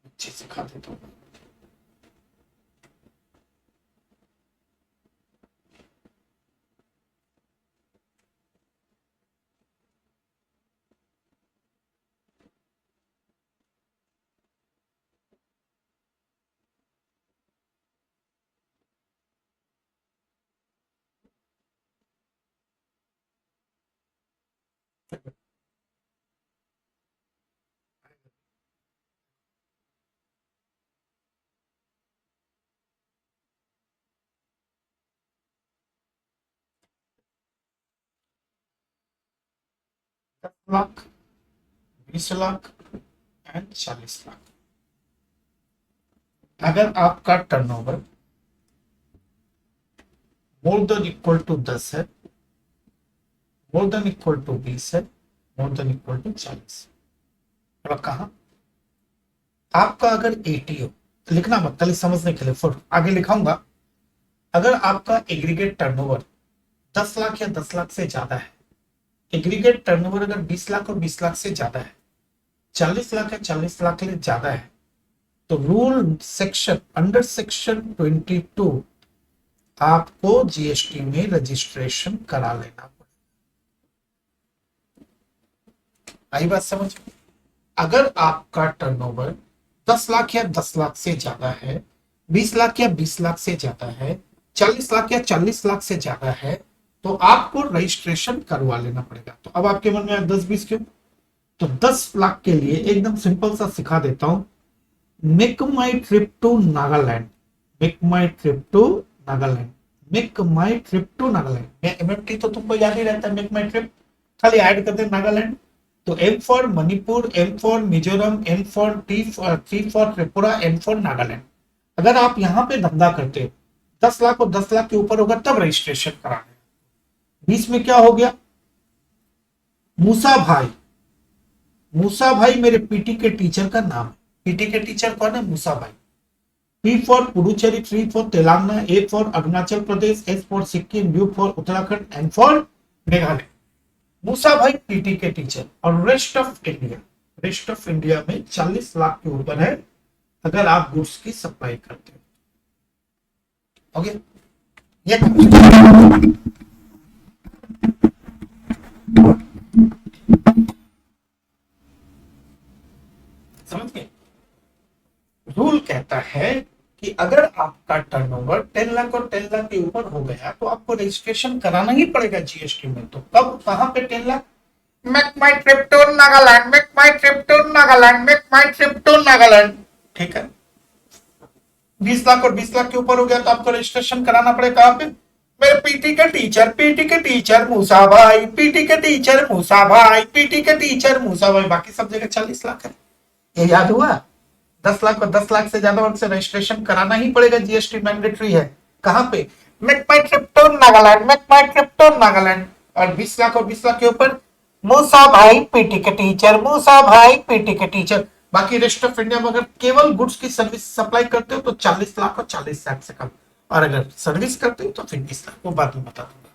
अच्छे सिखा देता हूँ। लाख, 20 लाख एंड 40 लाख। अगर आपका turnover more than equal to 10 है, मोर देन इक्वल टू 20 है, मोर देन इक्वल टू 40, कहा आपका अगर एटीओ, लिखना मत खाली समझने के लिए, फिर आगे लिखाऊंगा। अगर आपका एग्रीगेट टर्नओवर 10 लाख या 10 लाख से ज्यादा है, एग्रीगेट टर्नओवर अगर 20 लाख और 20 लाख से ज्यादा है, 40 लाख या 40 लाख से ज्यादा है, तो रूल सेक्शन अंडर सेक्शन 22 आपको जीएसटी में रजिस्ट्रेशन करा लेना पड़ेगा। आई बात समझ? अगर आपका टर्नओवर 10 लाख या 10 लाख से ज्यादा है, 20 लाख या 20 लाख से ज्यादा है, 40 लाख या 40 लाख से ज्यादा है, तो आपको रजिस्ट्रेशन करवा लेना पड़ेगा। तो अब आपके मन में 10-20 क्यों? तो 10 लाख के लिए एकदम सिंपल सा सिखा देता हूं। Make my trip to Nagaland, make my trip to Nagaland, make my trip to Nagaland. MMT तो तुमको याद ही रहता है, मेक माई ट्रिप, खाली ऐड कर दे नागालैंड। तो M for Manipur, M for Mizoram, M for T for Tripura, M for Nagaland. अगर आप यहां पे धंधा करते हो, 10 लाख और 10 लाख के ऊपर होगा तब रजिस्ट्रेशन कराना है। बीच में क्या हो गया? मूसा भाई, मूसा भाई मेरे पीटी के टीचर का नाम है। पीटी के टीचर कौन है? मूसा भाई। P for Puducherry, T for Telangana, A for Arunachal Pradesh, S for Sikkim, U for Uttarakhand, N for Meghalaya. Musa भाई पीटी के टीचर। और rest of India, rest of India में 40 लाख के ऊपर है अगर आप गुड्स की सप्लाई करते हो। ओके, ये समझ गए? रूल कहता है कि अगर आपका टर्नओवर 10 लाख और 10 लाख के ऊपर हो गया तो आपको रजिस्ट्रेशन कराना ही पड़ेगा जीएसटी में। तो कब, कहां पे 10 lakh? Make my trip to Nagaland, make my trip to Nagaland, make my trip to Nagaland. ठीक है, 20 लाख और 20 लाख के ऊपर हो गया तो आपको रजिस्ट्रेशन कराना पड़ेगा। कहां पे? मेरे पीटी के टीचर, पीटी के टीचर मूसा भाई, पीटी के टीचर मूसा भाई, पीटी के टीचर मूसा भाई। बाकी सब जगह 40 लाख है। ये याद हुआ? 10 लाख और 10 लाख से ज्यादा उनसे रजिस्ट्रेशन कराना ही पड़ेगा, जीएसटी मैंडेटरी है। कहां पे? Make my trip to Nagaland, make my trip to Nagaland. और 20 लाख और 20 लाख के ऊपर मूसा भाई पीटी के टीचर, मूसा भाई पीटी के टीचर। बाकी रेस्ट ऑफ इंडिया में अगर केवल गुड्स की सर्विस सप्लाई करते हो तो 40 लाख और 40 लाख से कम। और अगर सर्विस करते हो तो फिर 20 लाख। वो बाद में बता दूंगा,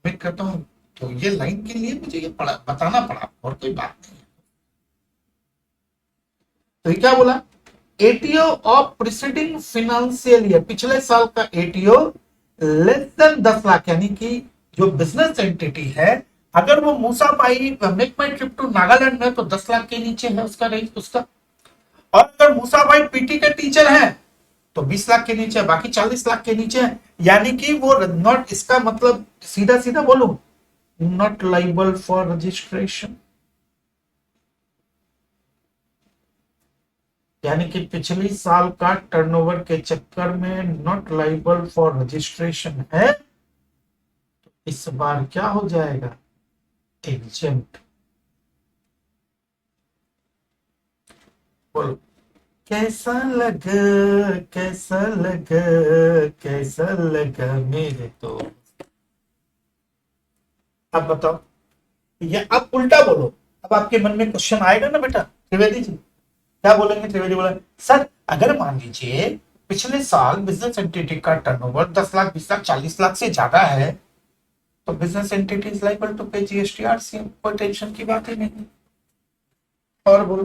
उम्मीद करता हूं। तो ये लाइन के लिए मुझे ये पढ़ा बताना पड़ा, और कोई बात नहीं है। तो ये क्या बोला? ATO of preceding financial year, पिछले साल का एटीओ लेस देन 10 लाख, यानी कि जो बिजनेस एंटिटी है, अगर वो मूसा भाई make my trip to Nagaland में तो 10 लाख के नीचे है उसका रेंज उसका। और अगर मूसा भाई पीटी के टीचर है तो 20 लाख के नीचे है, बाकी 40 लाख के नीचे है। यानी कि वो नॉट, इसका मतलब सीधा सीधा बोलूं, नॉट लाइबल फॉर रजिस्ट्रेशन। यानी कि पिछली साल का टर्नओवर के चक्कर में नॉट लाइबल फॉर रजिस्ट्रेशन है, तो इस बार क्या हो जाएगा? एग्जेम्प्ट। बोलो, कैसा लगा, कैसा लगा, कैसा लगा मेरे तो। अब बताओ, ये अब उल्टा बोलो। अब आपके मन में क्वेश्चन आएगा ना बेटा त्रिवेदी जी, क्या बोलेंगे? त्रिवेदी बोले, सर अगर मान लीजिए पिछले साल बिजनेस एंटिटी का टर्नओवर 10 लाख, 20 लाख, 40 लाख से ज्यादा है तो business entity is liable to pay GST RCM. कोई टेंशन की बात ही नहीं। और बोलो,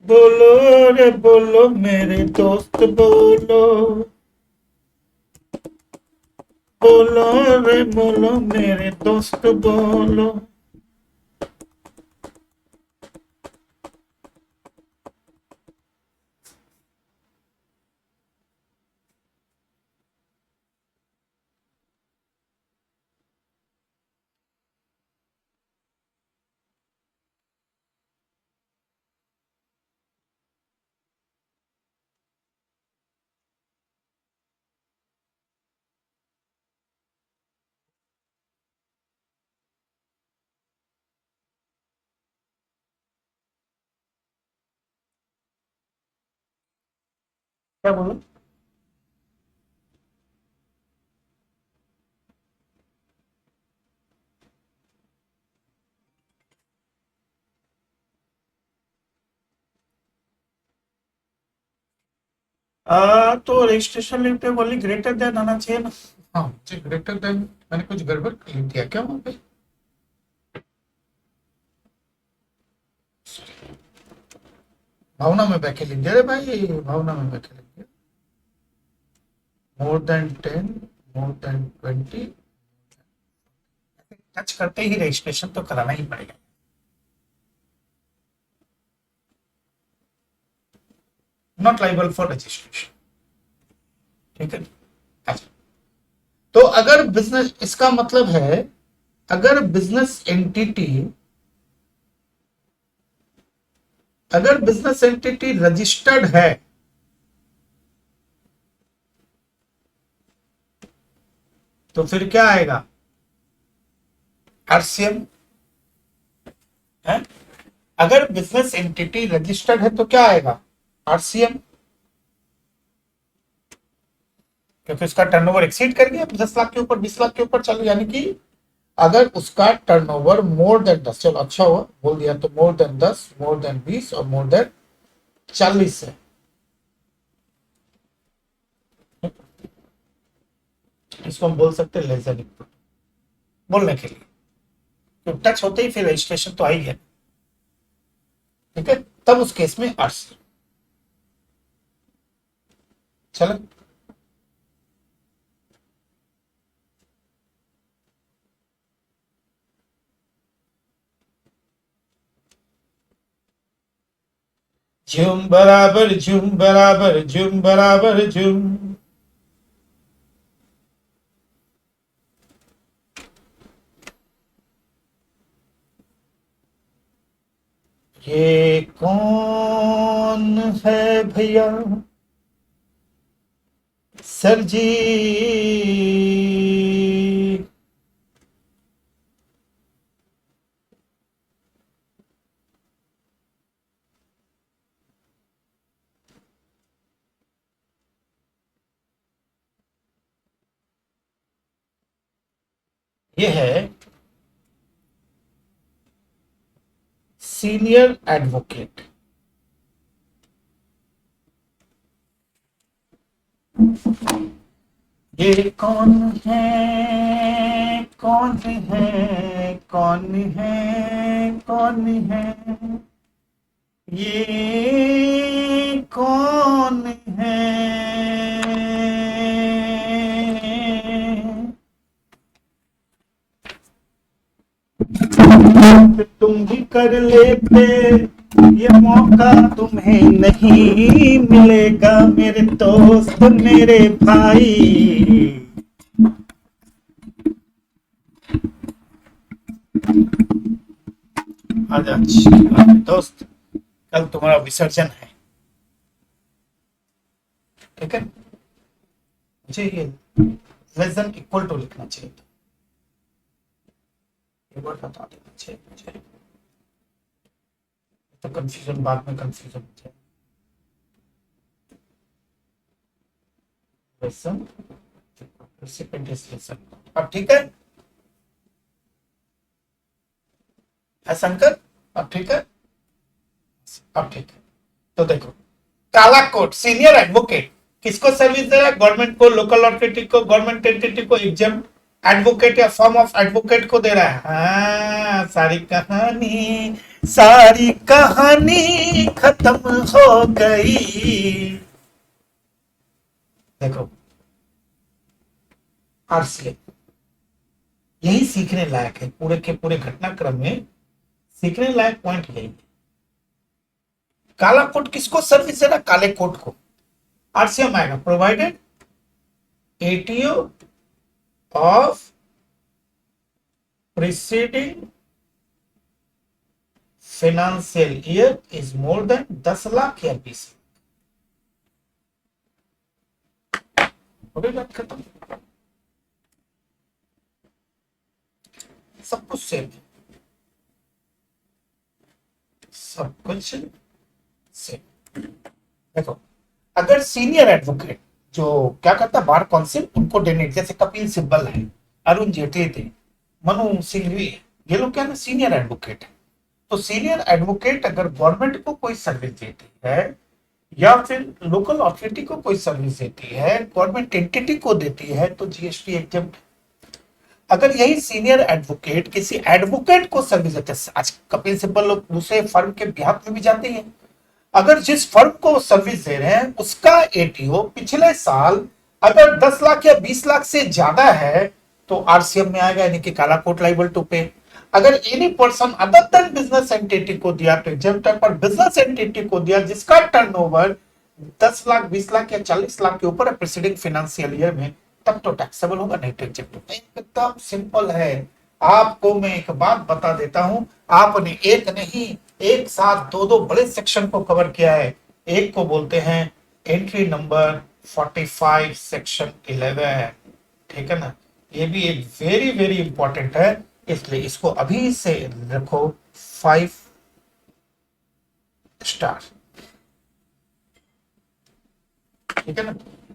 बोलो रे बोलो मेरे दोस्त, बोलो, बोलो रे बोलो मेरे दोस्त, बोलो। क्या बोलो? तो रजिस्ट्रेशन लिंक पे बोली ग्रेटर देन आना चाहिए ना। हाँ, मुझे ग्रेटर देन, मैंने कुछ गड़बड़ कर दिया क्या वहां पे? भावना में बैके लिख दे भाई, भावना में बैके लिख दे। More than 10, more than 20, touch करते ही रजिस्ट्रेशन तो कराना ही पड़ेगा। नॉट लाइबल फॉर रजिस्ट्रेशन, ठीक है। अच्छा, तो अगर बिजनेस, इसका मतलब है अगर बिजनेस एंटिटी, अगर बिजनेस एंटिटी रजिस्टर्ड है तो फिर क्या आएगा, आरसीएम है। अगर बिजनेस एंटिटी रजिस्टर्ड है तो क्या आएगा, आरसीएम, क्योंकि उसका टर्नओवर एक्सीड कर गया 10 लाख के ऊपर, 20 लाख के ऊपर चलो, यानी कि अगर उसका टर्नओवर मोर देन 10, चलो अच्छा हुआ बोल दिया, तो मोर देन 10, मोर देन 20 और मोर देन 40 है, इसको हम बोल सकते हैं लेस देन इक्वल, बोलने के लिए, तो टच होते ही फिर रजिस्ट्रेशन तो आई है, ठीक है। तब उस केस में आरसी, चलो झूम बराबर झूम बराबर झूम बराबर झूम। ये कौन है भैया, सर जी, ये है सीनियर एडवोकेट। ये कौन है, कौन है, कौन है, कौन है, ये कौन है, तुम भी कर लेते, ये मौका तुम्हें नहीं मिलेगा मेरे दोस्त मेरे भाई। आज दोस्त, कल तुम्हारा विसर्जन है, ठीक है। मुझे ये लेस देन इक्वल टू लिखना चाहिए, ये वर्ड बता देना चाहिए मुझे, तो कंफ्यूजन बाद में कंफ्यूजन हो जाए। लेसन, रेसिपिएंट इज लेसन, अब ठीक है, शंकर, अब ठीक है, अब ठीक है। तो देखो, काला कोट सीनियर एडवोकेट किसको सर्विस दे रहा है, गवर्नमेंट को, लोकल अथॉरिटी को, गवर्नमेंट एंटिटी को, एग्जाम एडवोकेट या फॉर्म ऑफ एडवोकेट को दे रहा है। हाँ, सारी कहानी खत्म हो गई। देखो आरसीए, यही सीखने लायक है, पूरे के पूरे घटनाक्रम में सीखने लायक पॉइंट यही है। काला कोट किसको सर्विस दे रहा, काले कोट को, आरसीएम आएगा provided ATO of preceding financial year is more than 10 lakh या 20, हो गई बात खत्म, सब कुछ सेम है, सब कुछ सेम। देखो, अगर सीनियर एडवोकेट जो क्या करता, बार काउंसिल उनको डेनेट, जैसे कपिल सिब्बल है, अरुण जेटली थे, मनु सिंघवी, ये लोग क्या ना सीनियर एडवोकेट है। तो सीनियर एडवोकेट अगर गवर्नमेंट को कोई सर्विस देती है या फिर लोकल अथॉरिटी को कोई सर्विस देती है, गवर्नमेंट एंटिटी को देती है, तो जीएसटी एग्जम्प्ट। अगर यही सीनियर एडवोकेट किसी एडवोकेट को सर्विस देते हैं, आज कपिल सिब्बल लोग दूसरे फर्म के बिहाफ में भी जाते हैं, अगर जिस फर्म को सर्विस दे रहे हैं उसका एटीओ पिछले साल अगर 10 लाख या 20 लाख से ज्यादा है तो आरसीएम में आएगा, यानी कि काला कोट लाइबल टू पे। अगर any person other than business entity को दिया तो एग्जेम्प्टर, पर बिजनेस एंटिटी को दिया जिसका टर्नओवर 10 लाख 20 लाख या 40 लाख के ऊपर है प्रीसीडिंग फाइनेंशियल ईयर में, तब तो टैक्सेबल होगा, नहीं तो एग्जेम्प्टर। एकदम सिंपल है। आपको मैं एक बात बता देता हूं, आपने एक नहीं एक साथ दो दो बड़े सेक्शन को कवर किया है। एक को बोलते हैं एंट्री नंबर 45 सेक्शन 11, ठीक है ना। ये भी एक वेरी वेरी इंपॉर्टेंट है, इसलिए इसको अभी से रखो 5 स्टार, ठीक है ना।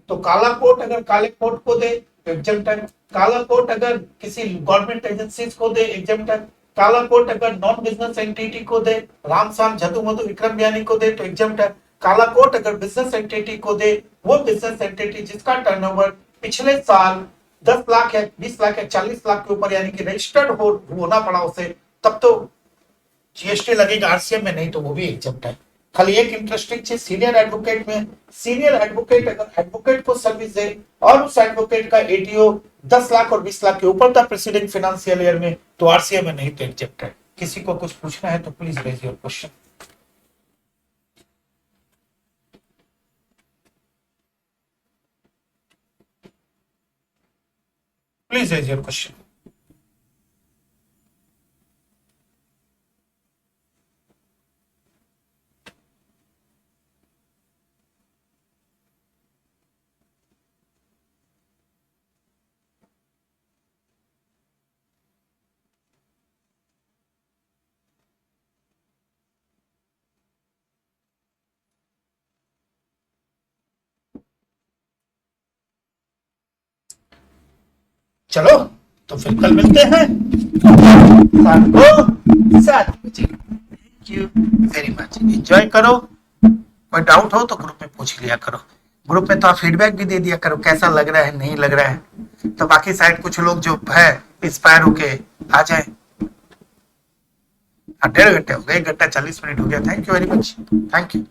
तो काला कोट अगर काले कोट को दे तो एग्जेम्प्टर, काला कोट अगर किसी गवर्नमेंट एजेंसीज को दे एग्जेम्प्टर, काला कोट अगर नॉन बिजनेस एंटिटी को दे, रामसाम जदू मधु विक्रम बयानी को दे तो एग्जेम्प्टर, काला कोट अगर बिजनेस एंटिटी को दे, वो बिजनेस एंटिटी जिसका टर्नओवर पिछले साल 10 लाख या 20 लाख या 40 लाख के ऊपर यानी कि रजिस्टर्ड होना पड़ा उसे, तब तो जीएसटी लगेगा आरसीएम में, नहीं तो वो भी एग्जेम्प्ट है। खाली एक इंटरेस्टिंग चीज सीनियर एडवोकेट में, सीनियर एडवोकेट अगर एडवोकेट को सर्विस दे और उस एडवोकेट का एटीओ 10 लाख और 20 लाख के ऊपर था प्रेसिडेंट फाइनेंशियल ईयर में, तो आरसीएम में, नहीं तो एग्जेम्प्ट है। किसी को कुछ पूछना है तो please raise your question, please raise your question. चलो तो फिर कल मिलते हैं शाम को 7 बजे। Thank you very much, enjoy करो। कोई डाउट हो तो ग्रुप में पूछ लिया करो, ग्रुप में तो आप फीडबैक भी दे दिया करो कैसा लग रहा है नहीं लग रहा है, तो बाकी साइड कुछ लोग जो है इंस्पायर होके आ जाए। 1.5 घंटे हो गए, 1 घंटा 40 मिनट हो गया। Thank you very much, thank you.